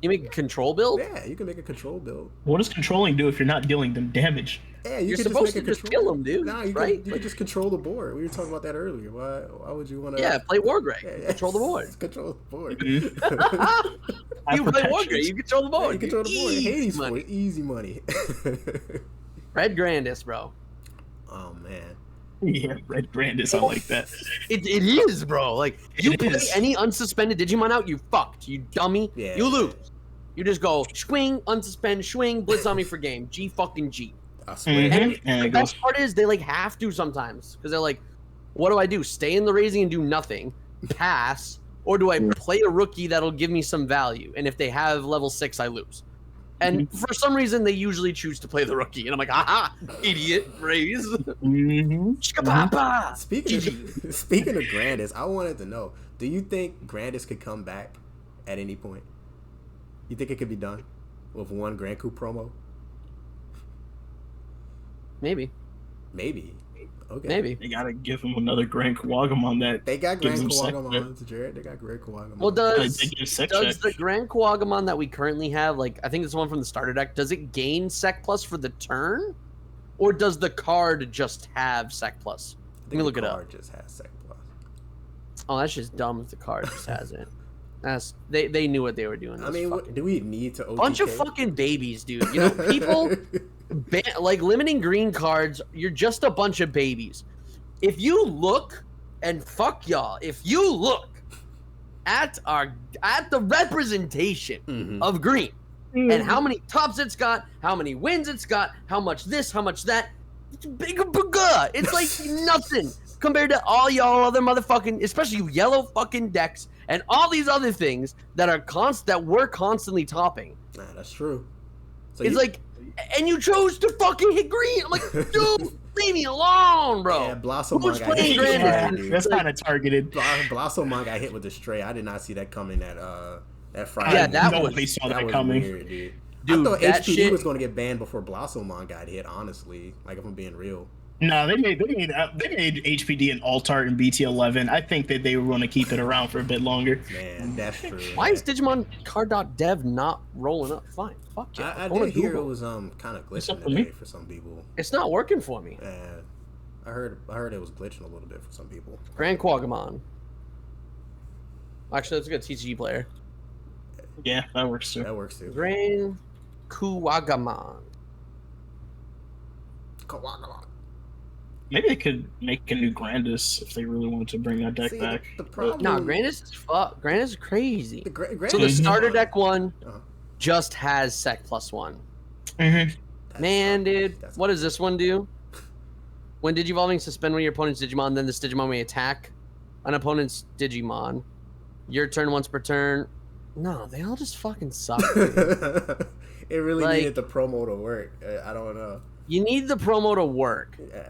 You make a control build? Yeah, you can make a control build. What does controlling do if you're not dealing them damage? Yeah, you're supposed to just kill them, dude. Nah, you right? can just control the board. We were talking about that earlier. Why would you want to? Yeah, play Wargrave. Yeah, control the board. Control the board. You play Wargrave. You control the board. Yeah, you control the board. Hades money. Easy money. Red Grandis, bro. Oh man. Yeah, Red Grandis. I like that. It is, bro. Like you play any unsuspended Digimon out, you fucked. You dummy. Yeah. You lose. You just go swing, unsuspend, swing, blitz on me for game. G fucking G. I swear. And the best part is they like have to sometimes because they're like, what do I do? Stay in the raising and do nothing, pass, or do I play a rookie that'll give me some value? And if they have level 6, I lose. And for some reason, they usually choose to play the rookie, and I'm like, aha, idiot, raise. Speaking of Grandis, I wanted to know: do you think Grandis could come back at any point? You think it could be done with one Grand Coup promo? Maybe. Okay. Maybe. They gotta give him another Grand Kuwagamon that they got Grand Kuwagamon, Jared. They got Grand Kuwagamon. Well, does the Grand Kuwagamon that we currently have, like, I think it's the one from the starter deck, does it gain Sec Plus for the turn? Or does the card just have Sec Plus? Let me look it up. The card just has Sec Plus. Oh, that's just dumb if the card just has it. They knew what they were doing. I mean, do we need to OTK? Bunch of fucking babies, dude. You know, people like limiting green cards. You're just a bunch of babies. If you look, and fuck y'all, if you look at the representation of green and how many tops it's got, how many wins it's got, how much this, how much that, it's big. It's like nothing compared to all y'all other motherfucking, especially you yellow fucking decks. And all these other things that are we're constantly topping. Nah, that's true. So it's like, and you chose to fucking hit green. I'm like, dude, leave me alone, bro. Yeah, Blossomon got hit. That's kind of targeted. Blossomon got hit with the stray. I did not see that coming that Friday. Yeah, nobody saw that coming. Weird, dude. Dude, I thought that HPD shit was going to get banned before Blossomon got hit. Honestly, like if I'm being real. No, they made HPD an alt-art in BT11. I think that they were going to keep it around for a bit longer. Man, that's true. Why is Digimon card.dev not rolling up? Fine, fuck yeah. I did hear it was kind of glitching today for some people. It's not working for me. Yeah, I heard it was glitching a little bit for some people. Grand Kuwagamon. Actually, that's a good TCG player. Yeah, that works too. Grand Kuwagamon. Maybe they could make a new Grandis if they really wanted to bring that deck back. The problem... No, Grandis is fuck. Grandis is crazy. So the starter deck one just has Sec +1. Man, dude, what does this one do? When Digivolving, suspend one of your opponent's Digimon, then this Digimon may attack an opponent's Digimon. Your turn once per turn. No, they all just fucking suck. It really needed the promo to work. I don't know. You need the promo to work. Yeah.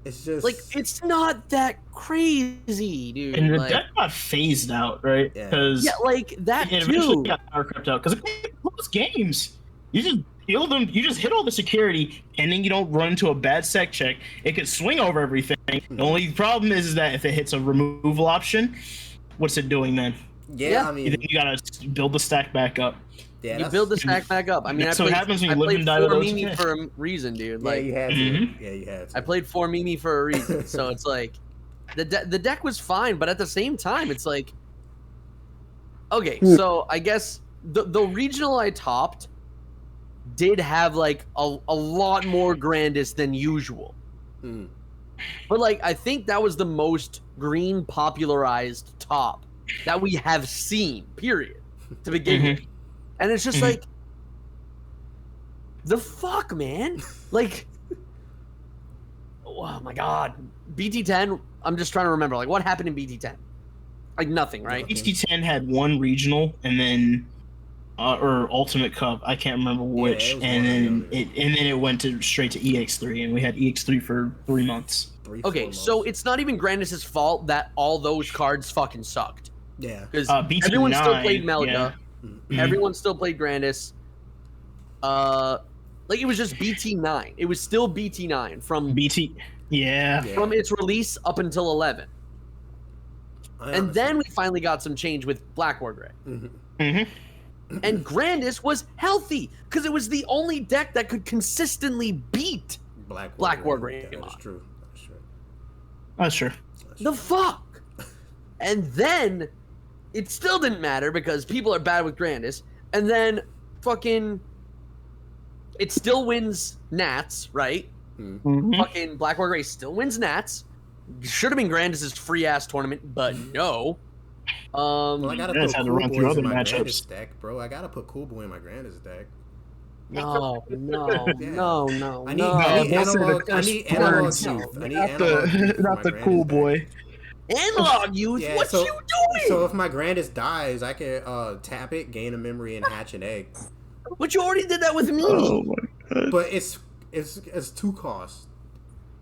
It's just like it's not that crazy, dude. And the deck got phased out, right? Because like that it too. Eventually got power crept out because close games. You just heal them. You just hit all the security, and then you don't run into a bad sec check. It could swing over everything. The only problem is that if it hits a removal option, what's it doing then? Yeah, I mean, you gotta build the stack back up. Yeah, you build the stack back up. I mean, that's what happens when you live and die with those Mimi for a reason, dude. Yeah, like, you had to. Yeah, you had to. I played 4 Mimi for a reason. So it's like, the deck was fine, but at the same time, it's like, okay, so I guess the regional I topped did have like a lot more Grandis than usual. But like, I think that was the most green popularized top that we have seen, period, to begin with. And it's just like, the fuck, man? Like, oh my god. BT10, I'm just trying to remember, like, what happened in BT10? Like, nothing, right? BT10 had one regional, and then, or Ultimate Cup, I can't remember which, and then it went straight to EX3, and we had EX3 for 3 months. Okay, so it's not even Grandis' fault that all those cards fucking sucked. Yeah. Because everyone still played Melga. Yeah. Everyone still played Grandis. Like it was just BT9. It was still BT9 from BT. Yeah. From its release up until 11. And then we finally got some change with Black War Gray. And Grandis was healthy because it was the only deck that could consistently beat Black War Gray. That's true. That's true. The fuck? And then it still didn't matter because people are bad with Grandis. And then fucking it still wins Nats, right? Fucking Black War Gray still wins Nats. Should have been Grandis' free ass tournament, but no. Well, I gotta You guys put had to Cool run through Boys other in my matchups. Grandest deck, bro. I gotta put Cool Boy in my Grandest deck. No. Yeah. I need analog. I need analog youth. I need analog youth for Not my the Grandest Cool deck. Boy. Analog youth. Yeah, what so, you doing? So if my Grandest dies, I can tap it, gain a memory, and hatch an egg. But you already did that with me. Oh my god. But it's 2 costs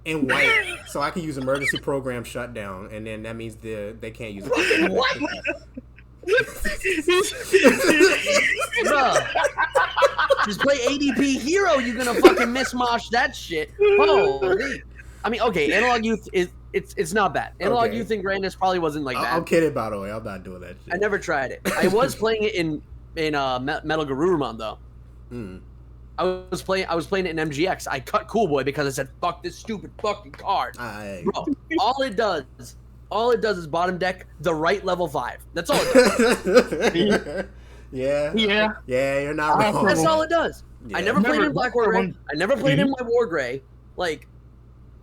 and white, so I can use emergency program shutdown, and then that means they can't use it. What? Bruh. Just play ADP hero. You're gonna fucking mismosh that shit. Holy. I mean, okay, analog youth is it's not bad. Analog youth and Grandest probably wasn't like bad. I'm kidding, by the way. I'm not doing that shit. I never tried it. I was playing it in Metal Garurumon though. I was playing it in MGX. I cut Cool Boy because I said, "Fuck this stupid fucking card." Bro, all it does is bottom deck the right level 5. That's all it does. Yeah, you're not wrong. That's all it does. Yeah. I never played in Black War Gray. I never played in my War Gray. Like,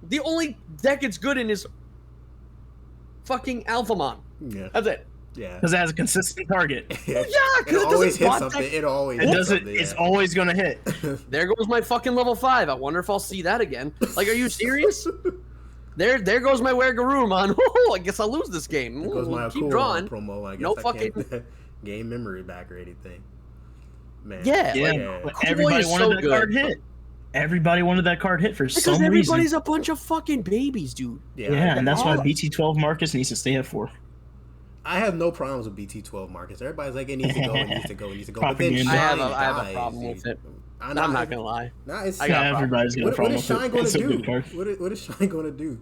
the only deck it's good in is fucking Alphamon. Yeah. That's it. Yeah. Because it has a consistent target. Well, yeah, because it always hits something. It always hits doesn't. something. It's always gonna hit. There goes my fucking level 5. I wonder if I'll see that again. Like, are you serious? There goes my Garurumon. Oh, I guess I'll lose this game. There goes my keep drawing. promo. I guess No I fucking can't gain memory back or anything. Man. Yeah. But Cool everybody Boy is wanted so that good. card hit. Everybody wanted that card hit for Because some everybody's reason. a bunch of fucking babies, dude. Yeah, and that's why BT12 Marcus needs to stay at 4. I have no problems with BT12 Marcus. Everybody's like, it needs to go, it needs to go, it needs to go. But Propaganda. then I have Shine a dies, problem dude. with it. I'm not gonna lie. Nah, it's, I got everybody's got a what problem is with Shine it. going It's to a do? good card. What is Shine going to do?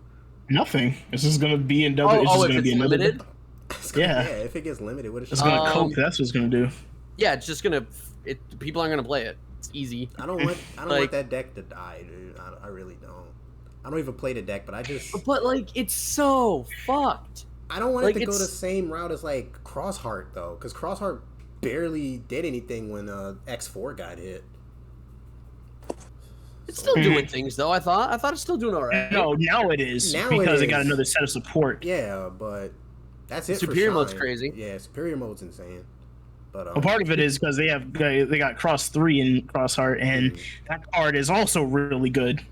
Nothing. This is gonna be in double. It's just if gonna be it's another. limited? Yeah. If it gets limited, what is It's Shine? gonna cope. That's what it's gonna do. Yeah, it's just gonna. People aren't gonna play it. It's easy. I don't want that deck to die, dude. I really don't. I don't even play the deck, but I just. But like, it's so fucked. I don't want Like, it to go the it's- same route as like Crossheart though, because Crossheart barely did anything when X4 got hit. It's still doing things though. I thought it's still doing alright. No, now it is Now because it it got is. another set of support. Yeah, but that's it. Superior for mode's Shine. crazy. Yeah, superior mode's insane. But A part of it is because they got Cross 3 in Crossheart, and that card is also really good.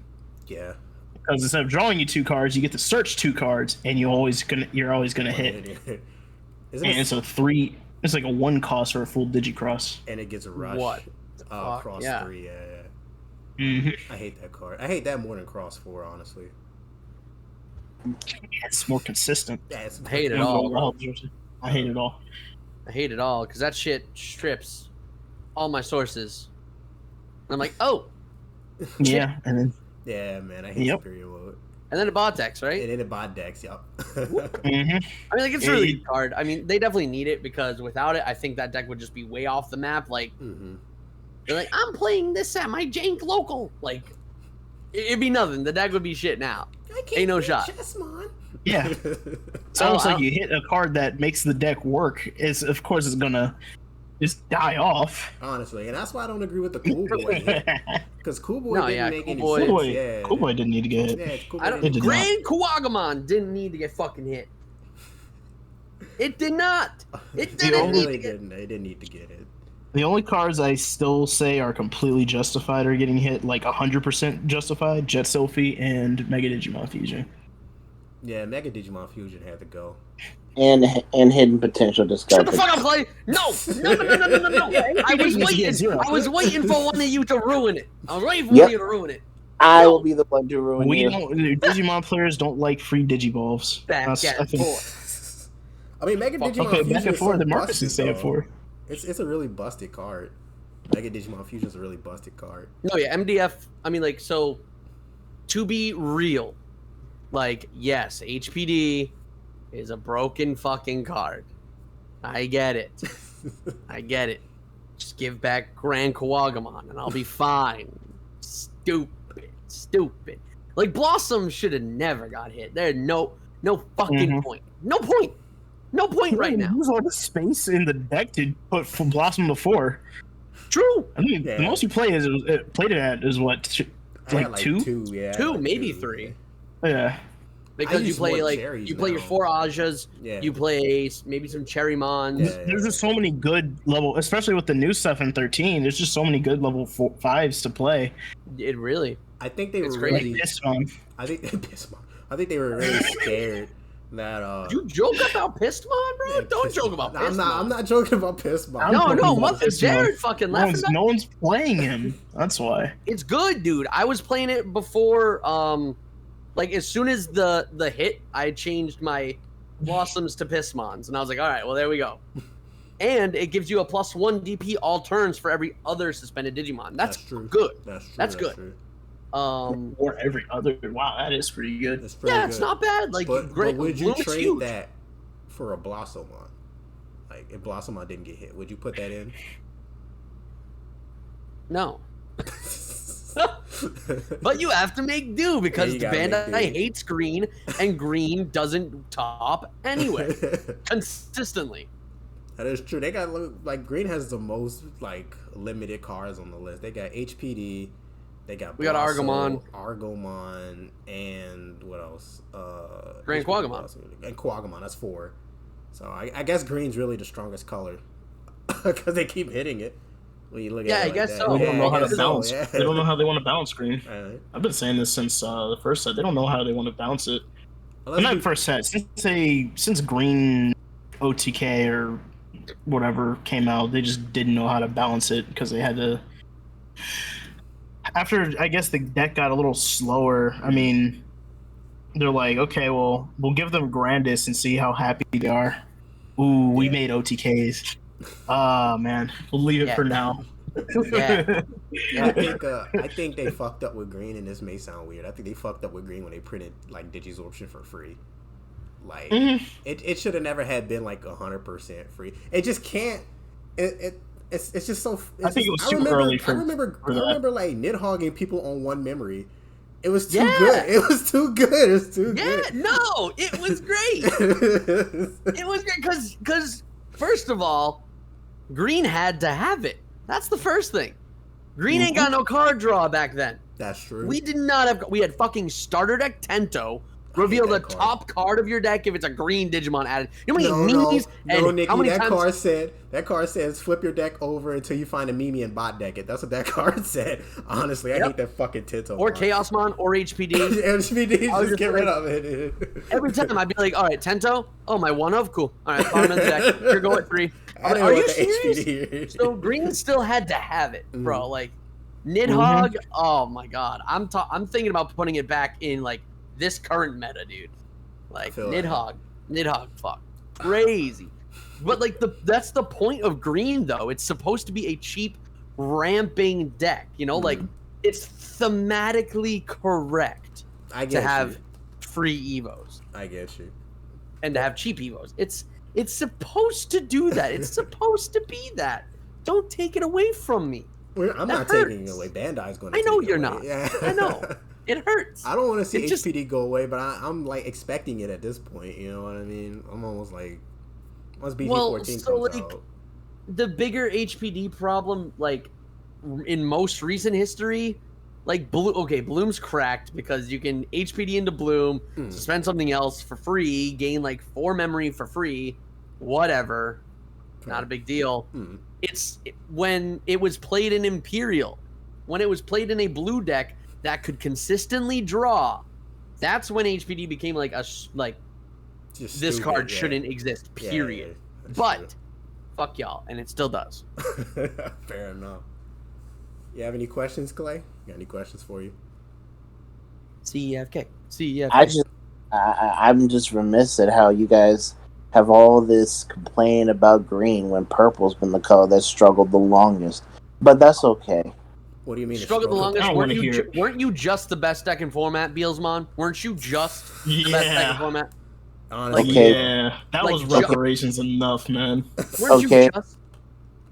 Yeah. Because instead of drawing you 2 cards, you get to search 2 cards, and you're always gonna hit. Isn't And it? it's a 3. It's like a 1 cost for a full Digicross. And it gets a rush. What? Cross yeah. 3. Yeah. Mm-hmm. I hate that card. I hate that more than Cross 4, honestly. It's more consistent. Yeah, it's I hate it all. I hate it all. I hate it all because that shit strips all my sources. And I'm like, oh, Yeah, and then Yeah, man, I hate Yep. superior mode. and then it bot decks, right? And then it bot decks, yup. mhm. I mean, like, it's a Yeah, really you- good card. I mean, they definitely need it because without it, I think that deck would just be way off the map. Like, hmm they're like, I'm playing this at my jank local. Like, it'd be nothing. The deck would be shit now. Ain't no shot. Chessmon. Yeah. It's Oh, almost I like you hit a card that makes the deck work. Of course it's gonna just die off. Honestly, and that's why I don't agree with the Cool Boy. Because Cool Boy No, didn't yeah, make Cool any Boy- sense. Cool Boy, Yeah. Cool Boy didn't need to get hit. Yeah, Cool Boy I don't. It did Grand Kuwagamon didn't need to get fucking hit. It did not. It They didn't need really to get. didn't. They didn't need to get it. The only cards I still say are completely justified are getting hit, like 100% justified, Jet Sophie and Mega Digimon Fusion. Yeah, Mega Digimon Fusion had to go. And hidden potential discovery. Shut the fuck up, Clay! No! I was waiting. I was waiting for one of you to ruin it. I was waiting for one of you to ruin it. I will be the one to ruin We you. don't. Digimon players don't like free Digivolves. Back That's- at I think- 4. I mean, Mega Digimon Okay, Fusion back at is 4. so The Marcus busted, is stay at though. 4. It's a really busted card. Mega Digimon Fusion is a really busted card. No, yeah, MDF. I mean, like, so to be real, like, yes, HPD is a broken fucking card. I get it. I get it. Just give back Grand Kuwagamon and I'll be fine. Stupid. Like, Blossom should have never got hit. There's no fucking point. No point right now. Use all the space in the deck to put Blossom before. True. I mean, Yeah. the most you played it at is what, I had like 2? 2, yeah. Two, like maybe 2. 3. Yeah. Because you play your 4 Ajas, you play maybe some Cherrymons. Yeah. There's just so many good level, especially with the new stuff in 13. There's just so many good level 5s to play. It really. I think they were really. Pissmon. I think they were really scared that. You joke about Pissmon, bro? Yeah, Don't joke about Pissmon. I'm not joking about Pissmon. No, Jared fucking laughing. No one's playing him. That's why. It's good, dude. I was playing it before. Like as soon as the hit, I changed my Blossoms to Pissmons, and I was like, all right, well there we go. And it gives you a +1 DP all turns for every other suspended Digimon. That's true. Good. That's good. True. Or every other. Wow, that is pretty good. It's not bad. Like, but great. Would you Bloom's trade huge. that for a Blossomon? Like, if Blossomon didn't get hit, would you put that in? No. But you have to make do because Bandai hates green, and green doesn't top anyway. Consistently. That is true. They got like green has the most like limited cards on the list. They got HPD. We got Argomon, and what else? Grand Quagamon. And Quagamon. That's 4. So I guess green's really the strongest color because they keep hitting it. When you look at it, I guess so. They don't know how to balance. They don't know how they want to balance green. I've been saying this since the first set. They don't know how they want to balance it. Not the first set. Since green OTK or whatever came out, they just didn't know how to balance it because they had to. After, I guess, the deck got a little slower, I mean, they're like, okay, well, we'll give them Grandis and see how happy they are. Ooh, we made OTKs. Man, we'll leave it for now. I think they fucked up with green, and this may sound weird. I think they fucked up with green when they printed, like, Digisorption for free. Like, it should have never had been, like, 100% free. It just can't... It's just so. I think it was too early for. I remember like Nidhogging people on one memory. It was too good. It was too good. Yeah, no, it was great. It was great because first of all, green had to have it. That's the first thing. Green ain't got no card draw back then. That's true. We did not have. We had fucking starter deck Tento. Reveal the top card of your deck if it's a green Digimon added. You know how many memes and Nicky, how many that times... card says flip your deck over until you find a Mimi and bot deck it. That's what that card said. Honestly, I hate that fucking Tito. Or Chaosmon or HPD. HPD, just get rid of it. Every time I'd be like, all right, Tento. Oh, my 1-of? Cool. All right, farm in the deck. You're going 3. Are you serious? So green still had to have it, bro. Like, Nidhogg, oh my god. I'm thinking about putting it back in, like, this current meta, dude. Like Nidhogg, fuck, crazy. But like that's the point of green, though. It's supposed to be a cheap ramping deck. You know, like it's thematically correct to have free evos. I get you. And to have cheap evos. It's supposed to do that. It's supposed to be that. Don't take it away from me. I'm not taking it away. Bandai's going to. I know you're not. Yeah. I know. It hurts. I don't want to see HPD go away, but I'm like expecting it at this point. You know what I mean? I'm almost like once BG14 comes out. The bigger HPD problem, like in most recent history, like Bloom's cracked because you can HPD into Bloom, suspend something else for free, gain like 4 memory for free, whatever. Not a big deal. When it was played in Imperial, when it was played in a blue deck that could consistently draw, that's when HPD became like this card shouldn't exist, period. But true. Fuck y'all, and it still does. Fair enough. You have any questions, Clay? Got any questions for you? CEFK. I'm just remiss at how you guys have all this complaint about green when purple's been the color that struggled the longest. But that's okay. What do you mean? Struggled the longest? Weren't you just the best deck in format, Beelsmon? Weren't you just the best deck in format? Okay. Yeah, that was reparations enough, man. Okay.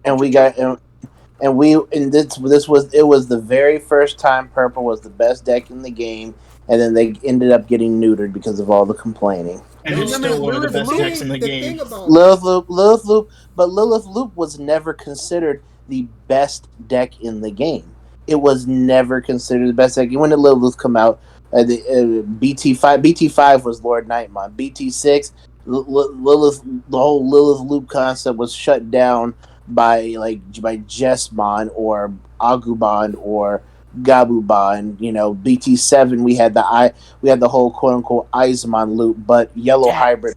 And we got this was the very first time purple was the best deck in the game, and then they ended up getting neutered because of all the complaining. And it's still one of the best decks in the game. Lilith Loop, but Lilith Loop was never considered the best deck in the game. It was never considered the best deck. When did Lilith come out? BT5 was Lord Nightmon. BT6, Lilith, the whole Lilith loop concept was shut down by Jessmon or Agumon or Gabumon. BT7 we had the whole quote unquote Izamon loop, but Yellow Hybrid,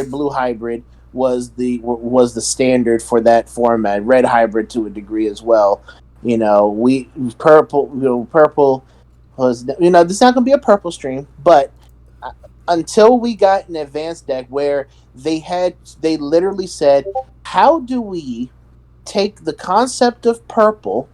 Blue Hybrid was the standard for that format. Red Hybrid to a degree as well. Purple was this is not gonna be a purple stream, but until we got an advanced deck where they literally said, how do we take the concept of purple,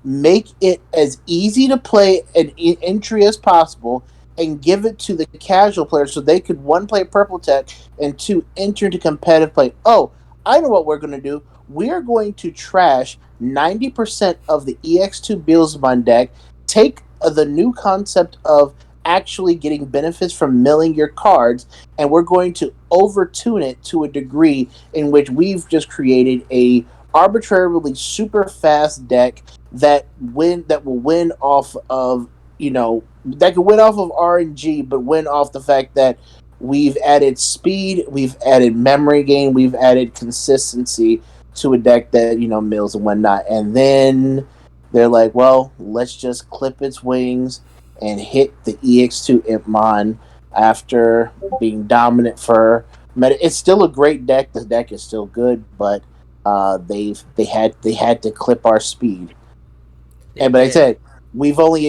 make it as easy to play an entry as possible, and give it to the casual player so they could, one, play purple tech, and two, enter into competitive play. Oh, I know what we're going to do. We're going to trash 90% of the EX2 Beelzebub deck, take the new concept of actually getting benefits from milling your cards, and we're going to overtune it to a degree in which we've just created a arbitrarily super fast deck that will win off of that can win off of RNG, but win off the fact that we've added speed, we've added memory gain, we've added consistency to a deck that mills and whatnot. And then they're like, well, let's just clip its wings and hit the EX2 Impmon after being dominant for meta. It's still a great deck. The deck is still good, but they had to clip our speed. But I said we've only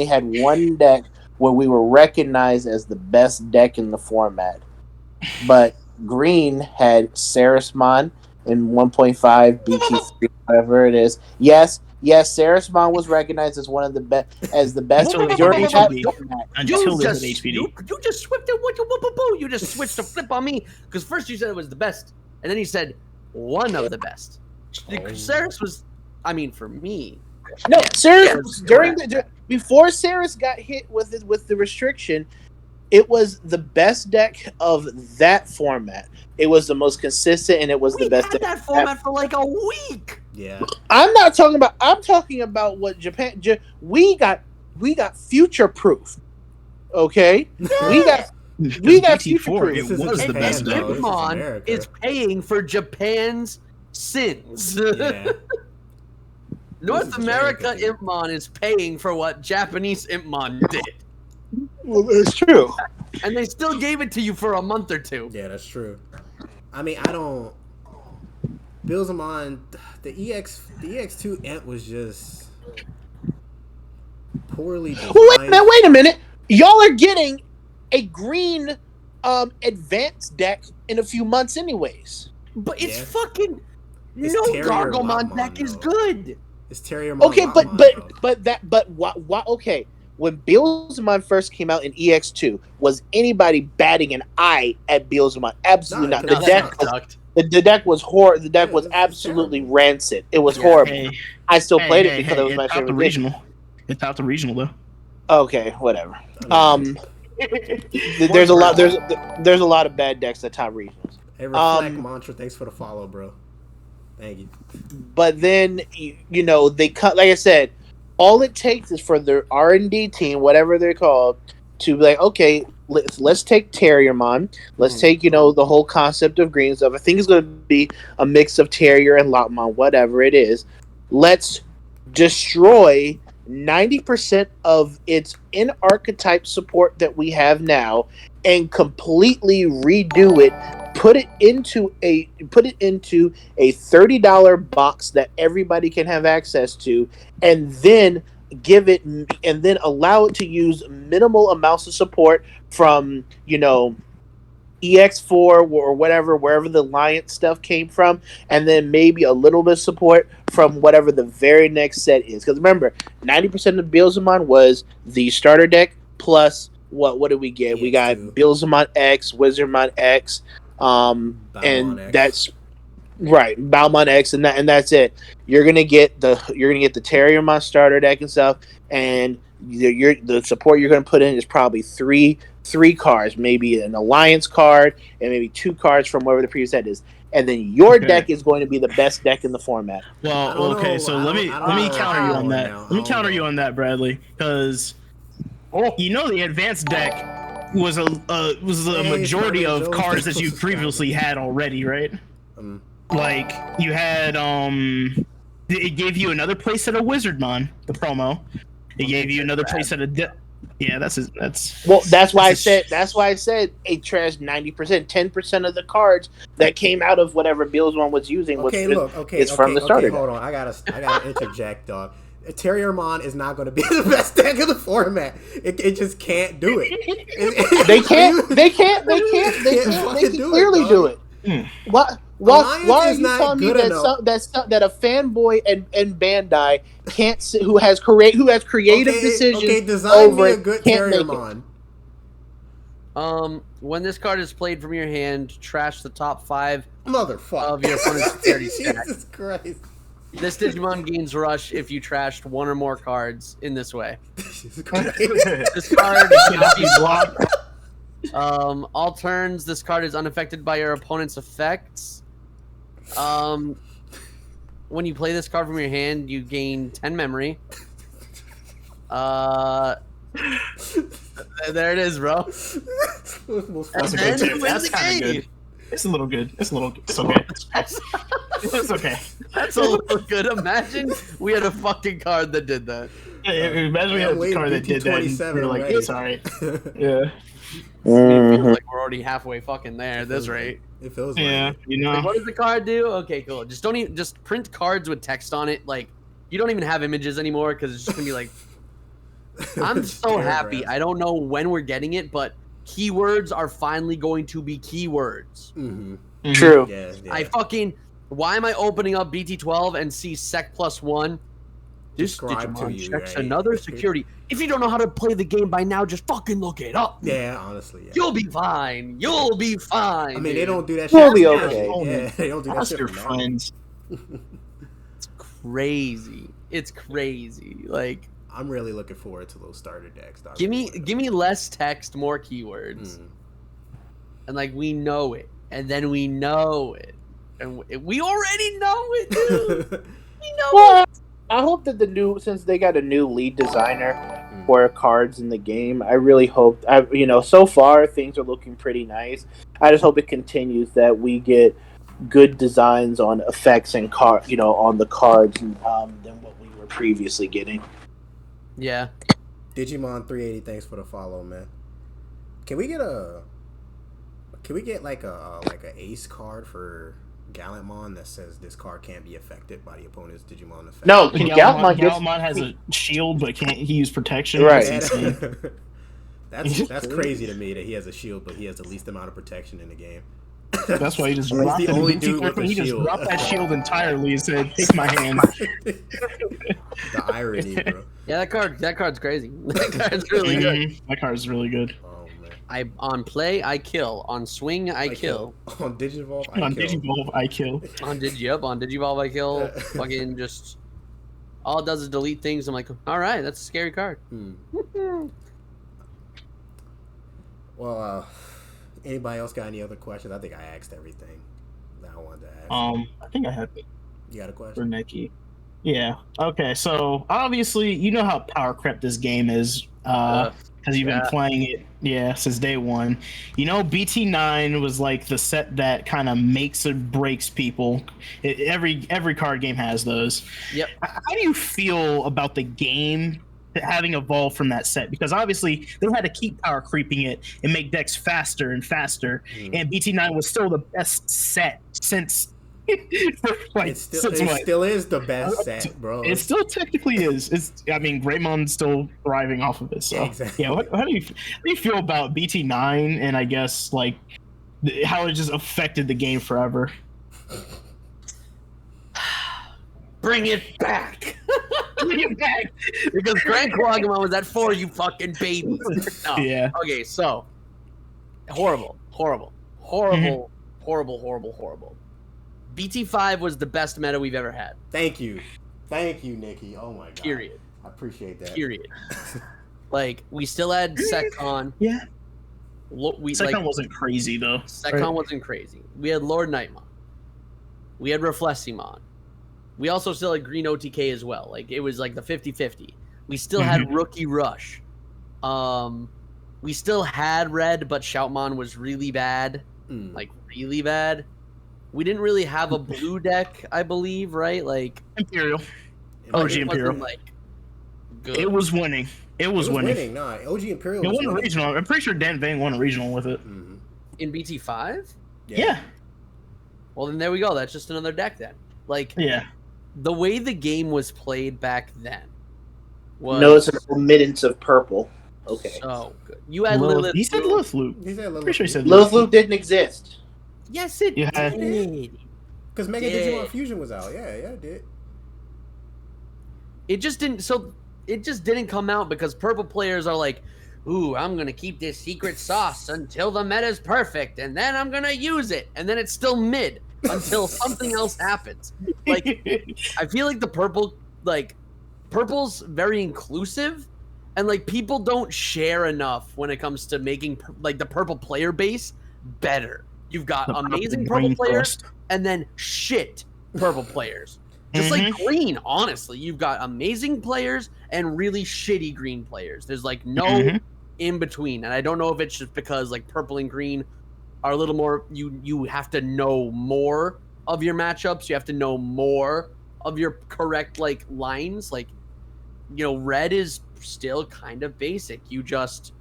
had one deck where we were recognized as the best deck in the format. But Green had Sarismon in 1.5 BT3, whatever it is. Yes, Sarismon was recognized as one of the best during that format. Until they hit HPD. You just switched it. You just switched the flip on me, because first you said it was the best, and then you said one of the best. Saris was, for me. No, Saris before Saris got hit with the restriction, it was the best deck of that format. It was the most consistent, and it was the best. We had that format for like a week. Yeah, I'm talking about what Japan. We got future proof. Okay, yeah. we got future proof. It was the best deck. Digimon is paying for Japan's sins. Yeah. North America Impmon is paying for what Japanese Impmon did. Well, it's true. And they still gave it to you for a month or two. Yeah, that's true. Beelzemon, the EX2 Imp was just poorly designed. Well, wait a minute. Y'all are getting a green advanced deck in a few months anyways. But it's fucking... no Garglemon deck is good. It's Terrier. Okay, but what? Okay, when Beelzemon first came out in EX2, was anybody batting an eye at Beelzemon? Absolutely not. The deck was horrible. The deck was absolutely rancid. It was horrible. I still played it because it was my favorite regional. It's out the regional though. Okay, whatever. There's a lot. There's a lot of bad decks that top regionals. Hey, Reflect Mantra, thanks for the follow, bro. Thank you. But then they cut. Like I said, all it takes is for their R&D team, whatever they're called, to be like, okay, let's take Terriermon. Let's take the whole concept of green stuff. I think it's going to be a mix of Terrier and Lotmon, whatever it is. Let's destroy 90% of its in-archetype support that we have now and completely redo it. Put it into a $30 box that everybody can have access to, and then allow it to use minimal amounts of support from EX4 or wherever the Alliance stuff came from, and then maybe a little bit of support from whatever the very next set is. Because remember, 90% of Beelzemon was the starter deck plus what did we get? We got Beelzemon X, Wizardmon X. That's right, Balmon X, and that's it. You're gonna get the Terriermon starter deck and stuff, and the support you're gonna put in is probably three cards, maybe an Alliance card, and maybe 2 cards from wherever the previous set is, and then your deck is going to be the best deck in the format. Well, okay, so let me counter you on that. Let me counter you on that, Bradley, because Oh, you know the advanced deck was a majority of cards that you previously had already, right? Like you had it gave you another playset of Wizardmon, the promo. It gave you another playset of yeah, that's why I said it trashed 90%. 10% of the cards that came out of whatever Bill's one was using is from the starter. Hold on, I gotta interject, dog. Terriermon is not going to be the best deck of the format. It just can't do it. They can clearly do it. Why are you telling me that a fanboy and Bandai can't who has creative decisions design over me a it good can't make Terriermon. When this card is played from your hand, trash the top 5 Motherfucker of your opponent's security stack. Jesus Christ. This Digimon gains Rush if you trashed 1 or more cards in this way. Jesus Christ. This card cannot be blocked. All turns, this card is unaffected by your opponent's effects. When you play this card from your hand, you gain 10 memory. There it is, bro. That's kind of good. It's a little good. It's okay. It's okay. That's a little good. Imagine we had a fucking card that did that. Imagine we had a card that did that. And we're like, it's alright. Yeah. It feels like we're already halfway fucking there at this rate. It feels like you know. Like, what does the card do? Okay, cool. Just print cards with text on it. Like, you don't even have images anymore because it's just gonna be like. I'm so happy. I don't know when we're getting it, but keywords are finally going to be keywords. Mm-hmm. True. Yeah. Why am I opening up BT12 and see Sec +1? This Describe Digimon to you, checks right? another security. If you don't know how to play the game by now, just fucking look it up. Yeah, honestly. Yeah. You'll be fine. You'll be fine. I mean, they don't do that shit. We'll be okay. Yeah, they don't do that shit. Your friends. It's crazy. It's crazy. Like, I'm really looking forward to those starter decks. Give me less text, more keywords, and like we know it, and then we know it, and we already know it, dude. We know it. I hope that since they got a new lead designer for cards in the game, I really hope. So far things are looking pretty nice. I just hope it continues that we get good designs on effects and on the cards than what we were previously getting. Yeah. Digimon 380, thanks for the follow, man. Can we get like a ace card for Gallantmon that says this card can't be affected by the opponent's Digimon effect? No, Gallantmon has a shield but can't use protection. Right. That's crazy to me that he has a shield but he has the least amount of protection in the game. That's why he just dropped the only dude with a He just shield. dropped that shield entirely and said, "Take my hand." The irony, bro. Yeah, that card's crazy. That card's really good. That card's really good. Oh man. On play, I kill. On swing, I kill. On Digivolve, I kill. On Digivolve, I kill. Fucking just all it does is delete things. I'm like, all right, that's a scary card. Well, anybody else got any other questions? I think I asked everything that I wanted to ask. I think I have it. You got a question for Nicky? Yeah. Okay. So obviously, you know how power crept this game is, because you've been playing it, since day one. You know, BT9 was like the set that kind of makes or breaks people. Every card game has those. Yep. How do you feel about the game having evolved from that set? Because obviously they had to keep power creeping it and make decks faster and faster, and BT9 was still the best set since. It still is the best set, bro. It still technically is. Greymon's still thriving off of it. So exactly. Yeah, how do you feel about BT9 and I guess like how it just affected the game forever? Bring it back. Bring it back. Because Grand Quagmon was at 4, you fucking babies. No. Yeah. Okay, so horrible. BT5 was the best meta we've ever had. Thank you, Nicky. Oh my god. Period. I appreciate that. Period. Like we still had SecCon. Yeah. SecCon wasn't crazy though. SecCon wasn't crazy. We had Lord Nightmon. We had Refleximon. We also still had Green OTK as well. Like it was like the 50-50. We still had Rookie Rush. We still had red, but Shoutmon was really bad, like really bad. We didn't really have a blue deck, I believe, right? Like Imperial, like, OG Imperial. Like, good. It was winning. It was winning. Nah, OG Imperial. It was won a regional. I'm pretty sure Dmvdrakes won a regional with it. In BT5. Yeah. Well, then there we go. That's just another deck then. Like, yeah. The way the game was played back then was Notice an omittance of purple. Okay. So good. You had Lilith. Lilith. He said Lilith Loop. He said Lilith. Pretty sure he said Lilith Loop didn't exist. Yes, it did. Because Mega Digimon Fusion was out. Yeah, it did. It just didn't. So it just didn't come out because purple players are like, "Ooh, I'm gonna keep this secret sauce until the meta's perfect, and then I'm gonna use it, and then it's still mid until something else happens." Like, I feel like the purple's very inclusive, and like people don't share enough when it comes to making like the purple player base better. You've got amazing purple players, and then shit purple players. Just like green, honestly. You've got amazing players and really shitty green players. There's like no in between. And I don't know if it's just because like purple and green are a little more, you have to know more of your matchups. You have to know more of your correct like lines. Like, you know, red is still kind of basic. You just,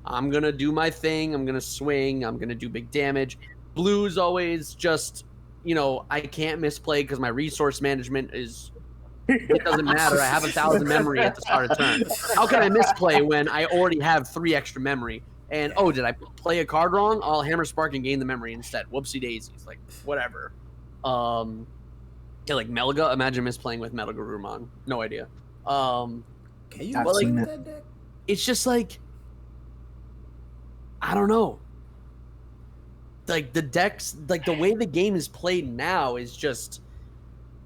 I'm going to do my thing. I'm going to swing. I'm going to do big damage. Blue's always just, you know, I can't misplay because my resource management is, it doesn't matter. I have 1,000 memory at the start of turn. How can I misplay when I already have 3 extra memory? And, oh, did I play a card wrong? I'll Hammer Spark and gain the memory instead. Whoopsie daisies. Like, whatever. Yeah, like Melga. Imagine misplaying with Melgarurumon. No idea. Can you like, that deck? It's just like, I don't know. Like the decks, like the way the game is played now is just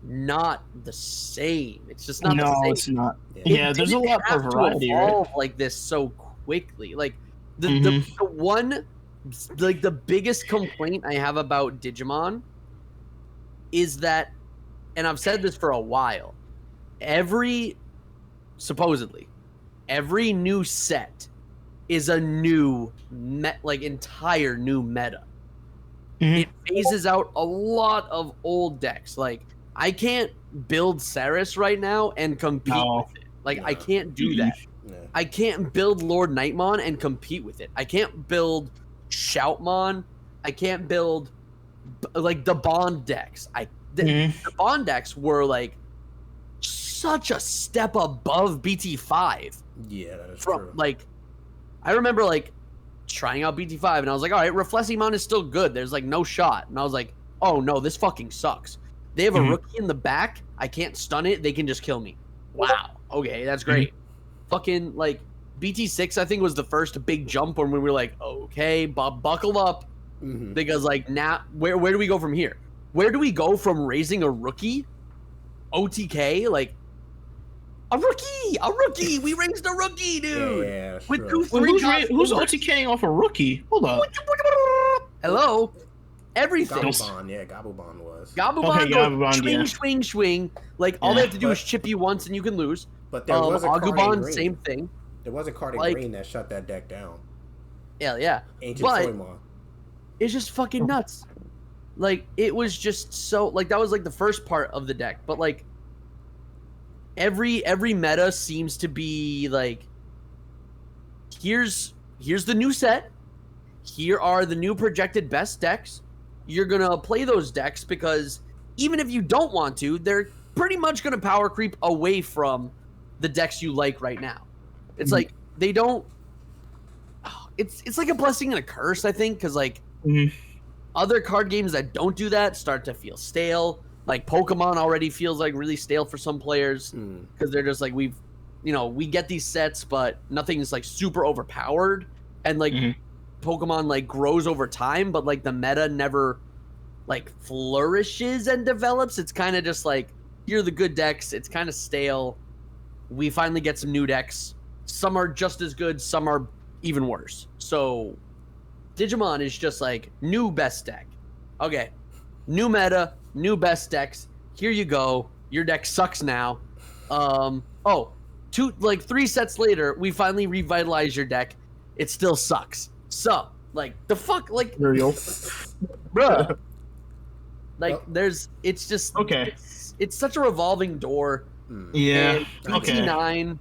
not the same. It's just not the same. No, it's not. Yeah, there's a lot of variety, right? Like this so quickly. Like the one, like the biggest complaint I have about Digimon is that, and I've said this for a while, supposedly, every new set is a new, entire new meta. It phases out a lot of old decks. Like, I can't build Ceres right now and compete with it. Like, I can't do that. I can't build Lord Nightmon and compete with it. I can't build Shoutmon. I can't build, like, the Bond decks. The Bond decks were, like, such a step above BT5. Yeah, that is true. Like, I remember, like, trying out BT5, and I was like, all right, Refleximon is still good. There's, like, no shot. And I was like, oh, no, this fucking sucks. They have a rookie in the back. I can't stun it. They can just kill me. Wow. Okay, that's great. Fucking, like, BT6, I think, was the first big jump when we were like, okay, buckle up. Because, like, now, where do we go from here? Where do we go from raising a rookie? OTK? Like, a rookie! We raised a rookie, dude! Yeah, with 2-3 who's OTKing off a rookie? Hold up. Hello? Everything. Gabubon was. Gabubon goes swing. Like, all they have to do is chip you once and you can lose. But there was a Agumon, same thing. There was a card in green that shut that deck down. Yeah. Ancient Toymon. It's just fucking nuts. Like, it was just so, like, that was like the first part of the deck. But, like, every meta seems to be like, here's the new set. Here are the new projected best decks. You're gonna play those decks because even if you don't want to, they're pretty much gonna power creep away from the decks you like right now. It's like they don't. It's like a blessing and a curse, I think, because like other card games that don't do that start to feel stale. Like Pokemon already feels like really stale for some players because they're just like, we get these sets, but nothing's like super overpowered, and like Pokemon like grows over time, but like the meta never like flourishes and develops. It's kind of just like, here are the good decks. It's kind of stale. We finally get some new decks. Some are just as good. Some are even worse. So Digimon is just like new best deck. Okay, new meta. New best decks. Here you go. Your deck sucks now. 2 3 sets later, we finally revitalize your deck. It still sucks. So, like, the fuck, like, bruh. Like, it's just, okay. It's such a revolving door. Yeah. BT9.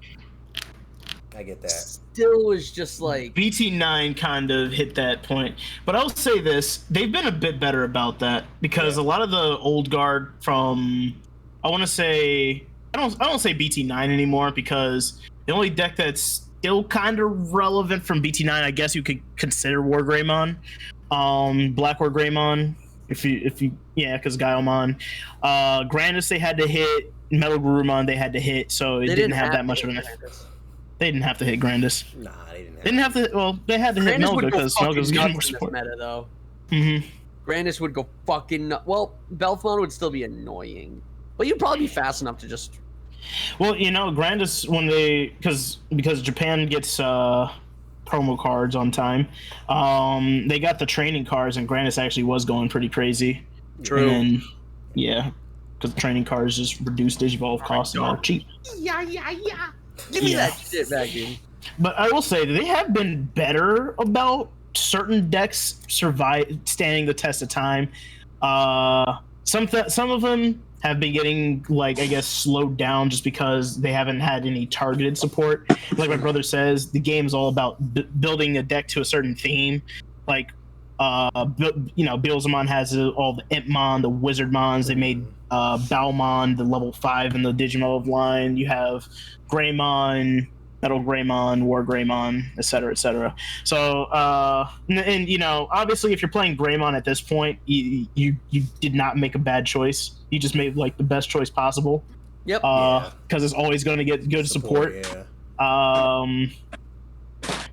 I get that. Still was just like BT9 kind of hit that point, but I'll say this: they've been a bit better about that because a lot of the old guard from, I want to say, I don't say BT9 anymore because the only deck that's still kind of relevant from BT9, I guess you could consider War Greymon, Black War Greymon, if you because Gaiomon, Grandis they had to hit, Metal Gurumon they had to hit, so it didn't have that much of an effect. They didn't have to hit Grandis. Nah, they didn't. They didn't have to. Well, they had to hit Melga because Melga's getting more support. Meta though. Mm-hmm. Grandis would go fucking. Well, Belfmon would still be annoying, but you'd probably be fast enough to just. Well, Grandis when because Japan gets promo cards on time, they got the training cards and Grandis actually was going pretty crazy. True. And then, because the training cards just reduce Digivolve costs and are cheap. Yeah. Give me that shit back, dude. But I will say they have been better about certain decks standing the test of time. Some of them have been getting, like, I guess, slowed down just because they haven't had any targeted support. Like my brother says, the game is all about building a deck to a certain theme. Like, Beelzemon has all the Impmon, the Wizardmons. They made Baumon, the level 5 in the Digimon line. You have Greymon, Metal Greymon, War Greymon, etc., etc. So, and obviously, if you're playing Greymon at this point, you did not make a bad choice. You just made like the best choice possible. Yep. Because it's always going to get good support. Yeah.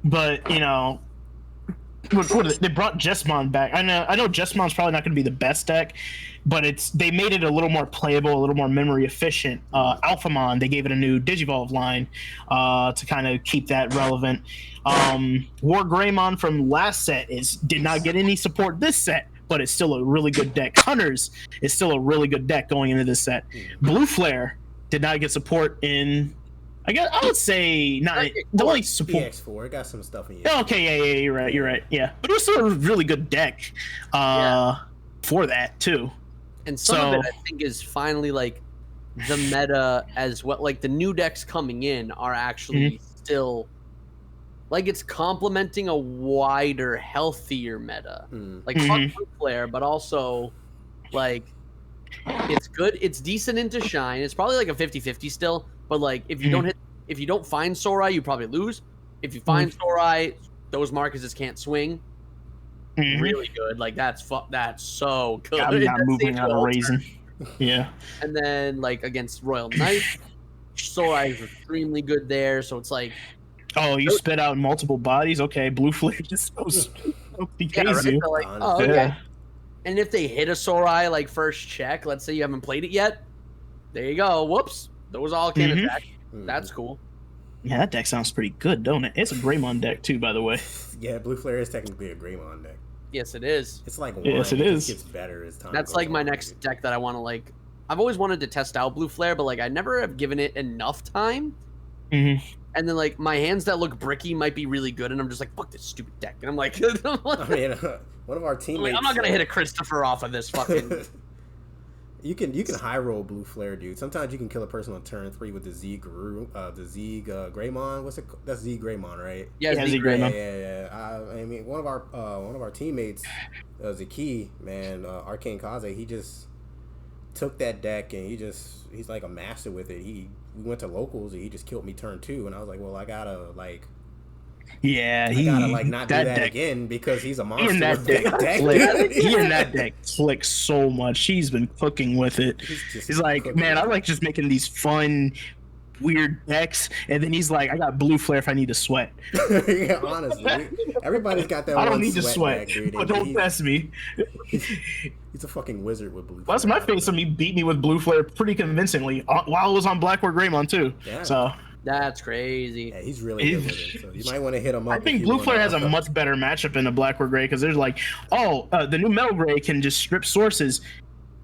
But they brought Jesmon back. I know Jesmon's probably not going to be the best deck, but they made it a little more playable, a little more memory efficient. Alphamon, they gave it a new Digivolve line to kind of keep that relevant. War Greymon from last set did not get any support this set, but it's still a really good deck. Hunters is still a really good deck going into this set. Blue Flare did not get support in. I guess I would say not the only support. EX4 got some stuff in. Okay, yeah, you're right. Yeah, but it was still a really good deck for that too. And some of it, I think, is finally like the meta as well. Like the new decks coming in are actually still like it's complementing a wider, healthier meta. Like fuck Blue Flare, but also like it's good. It's decent into Shine. It's probably like a 50-50 still. But like, if you don't find Sorai, you probably lose. If you find Sorai, those Marcuses can't swing. Really good. Like that's so good. I'm not moving out of Raisin. Yeah. And then like against Royal Knight, Sorai is extremely good there. So it's like, oh, you spit out multiple bodies. Okay, Blue Flare just goes crazy. So like, oh, okay. Yeah. And if they hit a Sorai like first check, let's say you haven't played it yet, there you go. Whoops. Those all can attack. That's cool. Yeah, that deck sounds pretty good, don't it? It's a Greymon deck too, by the way. Yeah, Blue Flare is technically a Greymon deck. Yes, it is. It's like yes, it is. It gets better as time. That's like my next deck that I want to like. I've always wanted to test out Blue Flare, but like I never have given it enough time. And then like my hands that look bricky might be really good, and I'm just like, fuck this stupid deck, and I'm like, I mean, one of our teammates. I'm not gonna hit a Christopher off of this fucking. You can high roll Blue Flare, dude. Sometimes you can kill a person on turn 3 with the Greymon. What's it? That's Z Greymon, right? Yeah, Z Greymon. Yeah. I mean, one of our teammates, Zixxsa, man, Arcane Kaze, he just took that deck and he's like a master with it. We went to locals and he just killed me turn 2, and I was like, well, I gotta like. Yeah, I gotta like not do that again because he's a monster. He and that deck clicks so much. He's been cooking with it. He's like, man, I like just making these fun, weird decks, and then he's like, I got Blue Flare if I need to sweat. Yeah, honestly, everybody's got that. I don't need to sweat, but don't test me. He's a fucking wizard with Blue Flare. Well, that's my face on me beat me with Blue Flare pretty convincingly while I was on Black War Greymon too. Yeah. So. That's crazy. Yeah, he's really good with it. So you might want to hit him up. I think Blue Flare has a much better matchup in the Black War Grey because there's like, the new Metal Grey can just strip sources,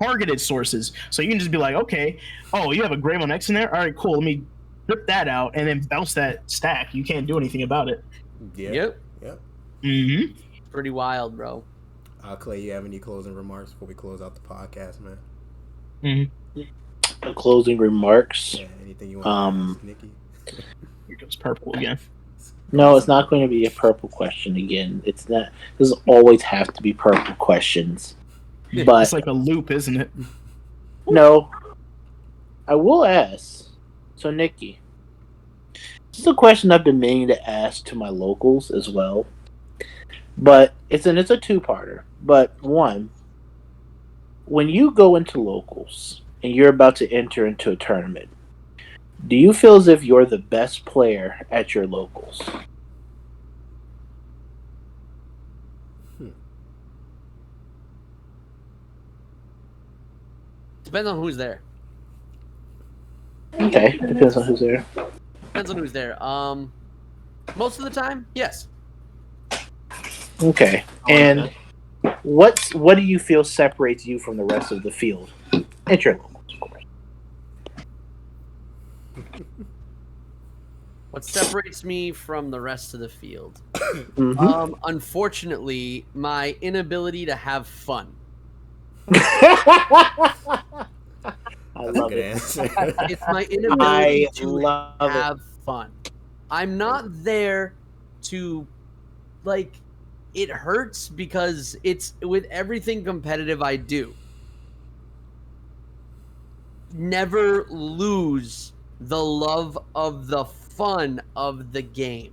targeted sources. So you can just be like, okay, you have a Greymon X in there? All right, cool. Let strip that out and then bounce that stack. You can't do anything about it. Yep. Mm-hmm. Pretty wild, bro. Clay, you have any closing remarks before we close out the podcast, man? Mm-hmm. Closing remarks. Yeah, anything you want to ask, Nikki? Here comes purple again. No, it's not going to be a purple question again. It's not. There's always have to be purple questions. But It's like a loop, isn't it? no, I will ask. So, Nikki, this is a question I've been meaning to ask to my locals as well. But it's a two-parter. But one, when you go into locals and you're about to enter into a tournament, do you feel as if you're the best player at your locals? Depends on who's there. Okay, depends on who's there. Depends on who's there. Most of the time, yes. Okay, and what do you feel separates you from the rest of the field at your locals, of course? What separates me from the rest of the field? Mm-hmm. Unfortunately, my inability to have fun. I That's love a good it. answer. It's my inability I to love it. have fun. I'm not there to, like, it hurts because it's with everything competitive I do. Never lose the love of the fun of the game.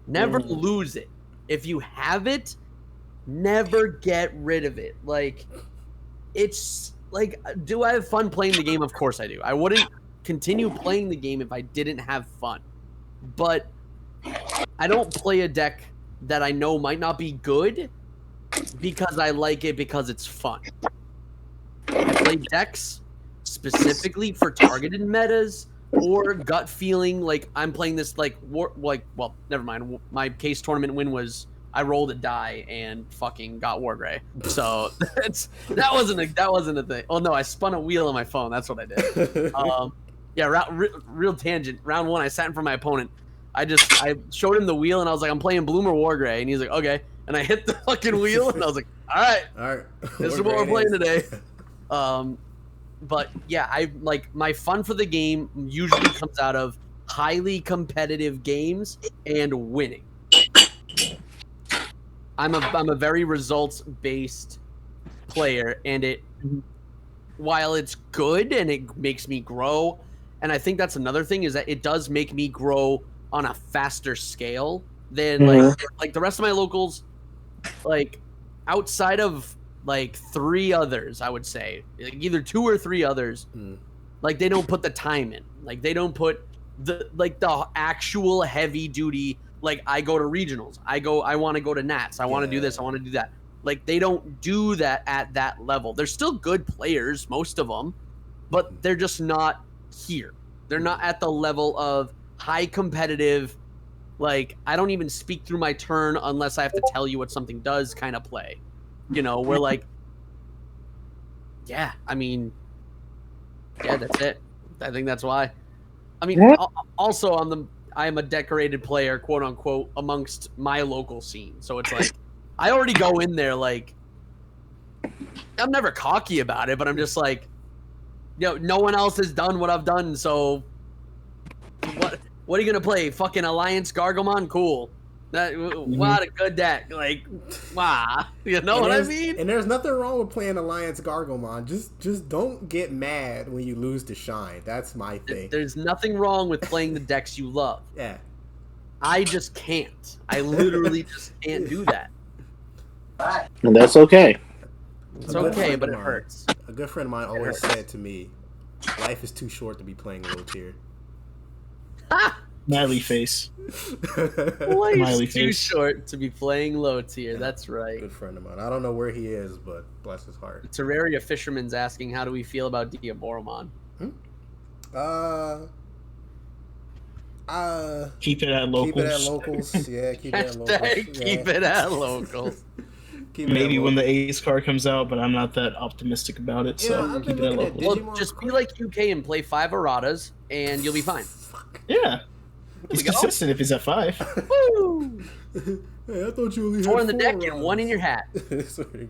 Never lose it. If you have it, never get rid of it. Like, it's like, do I have fun playing the game? Of course I do. I wouldn't continue playing the game if I didn't have fun. But I don't play a deck that I know might not be good because I like it because it's fun. I play decks specifically for targeted metas or gut feeling, like I'm playing this well, never mind. My case tournament win was I rolled a die and fucking got Wargrey. So that wasn't a thing. Oh no, I spun a wheel on my phone. That's what I did. Yeah, real tangent. Round 1, I sat in front of my opponent. I showed him the wheel and I was like, I'm playing Bloom or Wargrey, and he's like, okay. And I hit the fucking wheel and I was like, all right, this is what we're playing today. But yeah, I like my fun for the game usually comes out of highly competitive games and winning. I'm a very results-based player, and while it's good and it makes me grow, and I think that's another thing is that it does make me grow on a faster scale than like the rest of my locals, like outside of like 3 others, I would say, like either 2 or 3 others, like they don't put the time in, like they don't put the actual heavy duty. Like I go to regionals, I want to go to Nats, I want to do this, I want to do that. Like they don't do that at that level. They're still good players, most of them, but they're just not here. They're not at the level of high competitive, like I don't even speak through my turn unless I have to tell you what something does kind of play. You know, we're like, yeah, I mean, yeah, that's it. I think that's why. I mean, also I am a decorated player, quote unquote, amongst my local scene. So it's like, I already go in there like, I'm never cocky about it, but I'm just like, you know, no one else has done what I've done. So what are you going to play? Fucking Alliance Gargomon? Cool. What a good deck. Like, wow. You know what I mean? And there's nothing wrong with playing Alliance Gargomon. Just don't get mad when you lose to Shine. That's my thing. There's nothing wrong with playing the decks you love. Yeah. I just can't. I literally just can't do that. And that's okay. It's okay, but it hurts. A good friend of mine always said to me, life is too short to be playing low tier. Smiley face. Life's too short to be playing low tier. That's right. Good friend of mine. I don't know where he is, but bless his heart. Terraria Fisherman's asking, how do we feel about Diaboromon? Keep it at locals. Keep it at locals. Yeah, keep it at locals. Keep it at locals. Maybe when the Ace card comes out, but I'm not that optimistic about it. So keep it at locals. Well, just be like UK and play 5 erratas, and you'll be fine. Yeah. He's consistent if he's at 5. Woo! Hey, I thought you only had 4 in the 4 deck rounds. and 1 in your hat.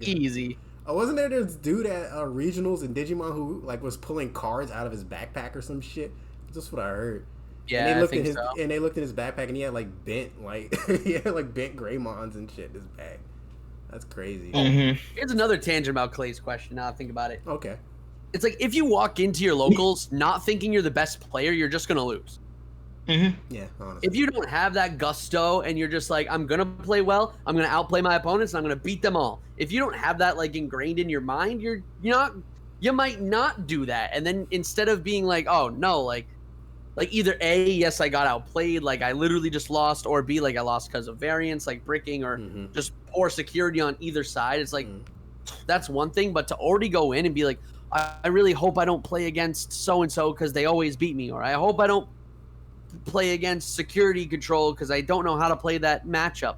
Easy. Oh, wasn't there this dude at regionals in Digimon who like was pulling cards out of his backpack or some shit? That's what I heard. Yeah, and they looked I think at his, so. And they looked at his backpack and he had like bent Greymons and shit in his bag. That's crazy. Mm-hmm. Here's another tangent about Clay's question. Now I think about it. Okay. It's like if you walk into your locals not thinking you're the best player, you're just gonna lose. Mm-hmm. Yeah, honestly. If you don't have that gusto and you're just like, I'm gonna play well, I'm gonna outplay my opponents, and I'm gonna beat them all. If you don't have that like ingrained in your mind, you might not do that. And then instead of being like, oh no, like either A, yes, I got outplayed, like I literally just lost, or B, like I lost because of variance, like bricking, or just poor security on either side. It's like that's one thing, but to already go in and be like, I really hope I don't play against so and so because they always beat me, or I hope I don't play against security control because I don't know how to play that matchup.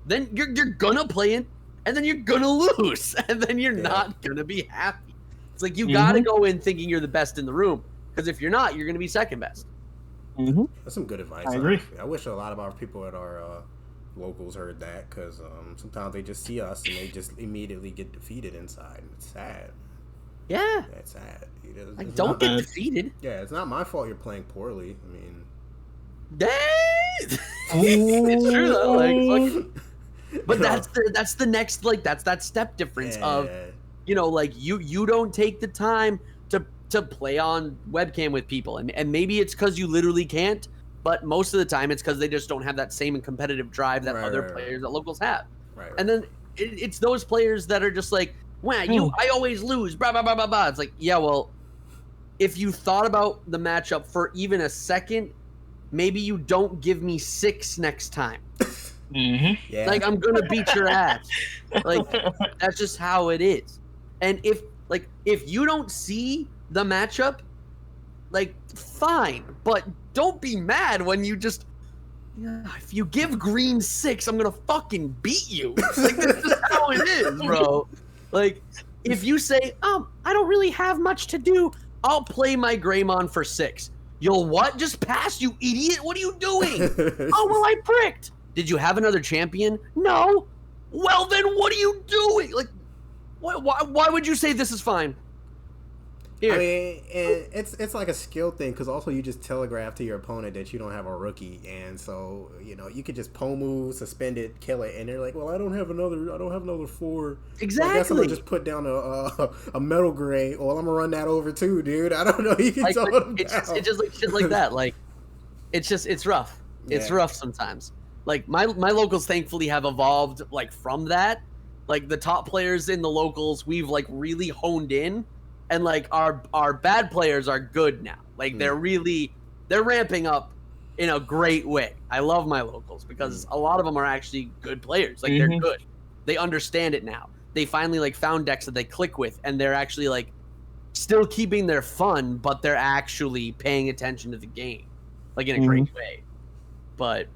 Then you're gonna play it, and then you're gonna lose, and then you're not gonna be happy. It's like you gotta go in thinking you're the best in the room, because if you're not, you're gonna be second best. That's some good advice. I agree. I wish a lot of our people at our locals heard that, because sometimes they just see us and they just immediately get defeated inside, and it's sad. Yeah, it's sad. Like, don't get defeated. Yeah, it's not my fault you're playing poorly. I mean, it's true though. Like, but that's the next, like, that's that step difference of, you know, like you don't take the time to play on webcam with people, and maybe it's because you literally can't, but most of the time it's because they just don't have that same competitive drive that other players at locals have. And then it's those players that are just like, wow, I always lose, blah blah blah blah blah. It's like, yeah, well, if you thought about the matchup for even a second, maybe you don't give me 6 next time. Yeah. Like, I'm gonna beat your ass. Like, that's just how it is. And if you don't see the matchup, like, fine, but don't be mad when you just, if you give green 6, I'm gonna fucking beat you. Like, that's just how it is, bro. Like, if you say, I don't really have much to do, I'll play my Greymon for 6. You'll what? Just pass, you idiot? What are you doing? Oh, well, I bricked. Did you have another champion? No. Well, then what are you doing? Like, why would you say this is fine? Here. I mean, and it's like a skill thing, because also you just telegraph to your opponent that you don't have a rookie, and so, you know, you could just pull move, suspend it, kill it, and they're like, well, I don't have another 4. Exactly. I guess I'm gonna just put down a metal gray. Well, I'm gonna run that over too, dude. I don't know. You can like, tell them it's just like shit like that. Like, it's rough. It's rough sometimes. Like, my locals thankfully have evolved, like, from that. Like, the top players in the locals, we've, like, really honed in. And, like, our bad players are good now. Like, they're ramping up in a great way. I love my locals because a lot of them are actually good players. Like, they're good. They understand it now. They finally, like, found decks that they click with, and they're actually, like, still keeping their fun, but they're actually paying attention to the game, like, in a great way. But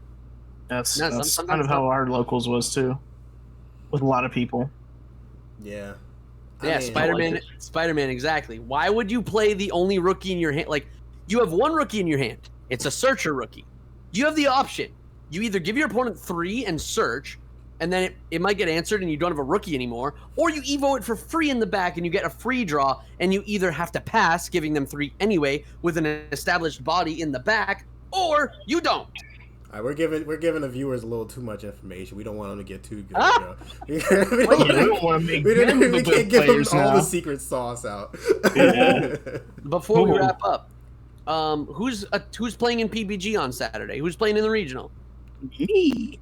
that's kind of how our locals was too, with a lot of people. Yeah. Yeah, Spider-Man, exactly. Why would you play the only rookie in your hand? Like, you have one rookie in your hand. It's a searcher rookie. You have the option. You either give your opponent 3 and search, and then it might get answered and you don't have a rookie anymore, or you evo it for free in the back and you get a free draw, and you either have to pass, giving them 3 anyway, with an established body in the back, or you don't. All right, we're giving the viewers a little too much information. We don't want them to get too good. We don't want to make we can't give them all now. the secret sauce out. Before we wrap up, who's playing in PBG on Saturday? Who's playing in the regional? Me.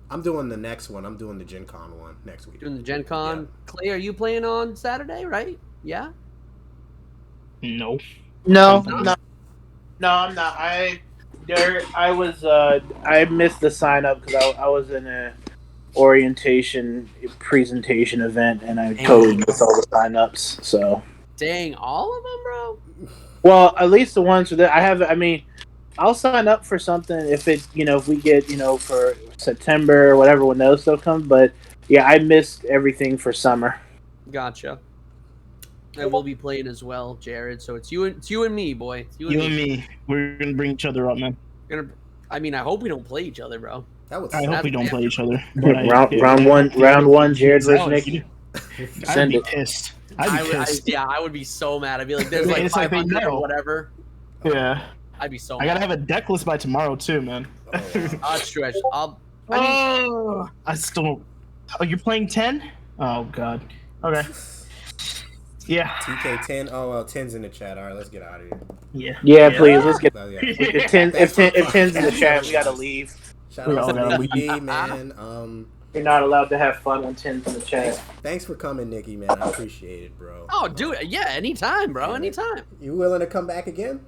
I'm doing the next one. I'm doing the Gen Con one next week. Doing the Gen Con. Yeah. Clay, are you playing on Saturday? Right? Yeah. No. No, I'm not. I missed the sign up because I was in a orientation presentation event and I totally missed all the sign ups. So dang, all of them, bro. Well, at least the ones that I have. I mean, I'll sign up for something if if we get for September or whatever when those stuff come. But yeah, I missed everything for summer. Gotcha. I will be playing as well, Jared. So it's you and me, boy. It's you and me. We're gonna bring each other up, man. I mean, I hope we don't play each other, bro. I hope we don't play each other. Round one, Jared versus Nicky. I'd be pissed. I'd be pissed. I would be so mad. I'd be like, there's like 500 or whatever. Yeah. I'd be so mad. I gotta have a deck list by tomorrow too, man. Oh, wow. That's true. I still don't. Oh, you're playing 10? Oh god. Okay. Yeah. TK10. Oh well, 10's in the chat. All right, let's get out of here. Yeah. Yeah, please. Let's get. Oh, yeah. If 10's in the chat, we gotta leave. Shout out to Nicky D, man. You're not allowed to have fun when 10's in the chat. Thanks for coming, Nicky, man. I appreciate it, bro. Oh, dude. Yeah, anytime, bro. Anytime. You willing to come back again?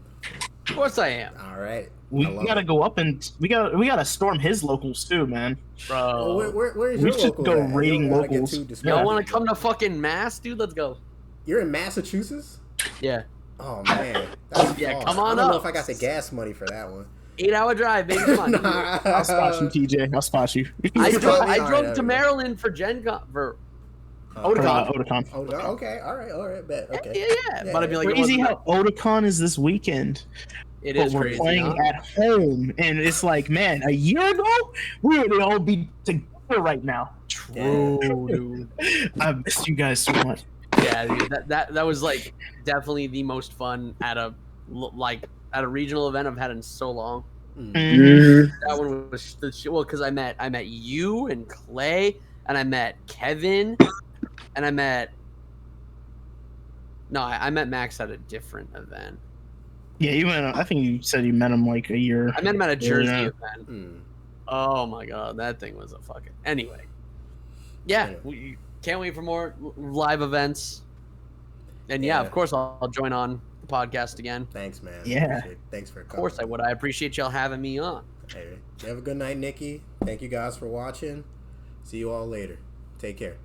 Of course I am. All right. We gotta go up and we gotta storm his locals too, man. Bro. Where's we your should locals go at? raiding locals. Y'all want to come to fucking Mass, dude? Let's go. You're in Massachusetts? Yeah. Oh man. That's yeah, far. come on I don't up. know if I got the gas money for that one. 8-hour drive, baby. Come on. I'll spot you, TJ. I'll spot you. I drove to Maryland for Gen Con for Otakon. Okay, all right, bet. Okay. Yeah. But I'd be like, crazy how Otakon is this weekend. It but is we're crazy, playing at home, and it's like, man, a year ago we would all be together right now. True, dude. I missed you guys so much. Yeah, dude, that was like definitely the most fun at a regional event I've had in so long. Mm-hmm. That one was because I met you and Clay, and I met Kevin, and I met Max at a different event. Yeah, you met him. I think you said you met him like a year. I met him at a Jersey event. Oh my god, that thing was a fucking. Anyway, yeah, we can't wait for more live events. And yeah, of course I'll join on the podcast again. Thanks, man. Yeah, thanks for coming. Of course I would. I appreciate y'all having me on. Hey, have a good night, Nicky. Thank you guys for watching. See you all later. Take care.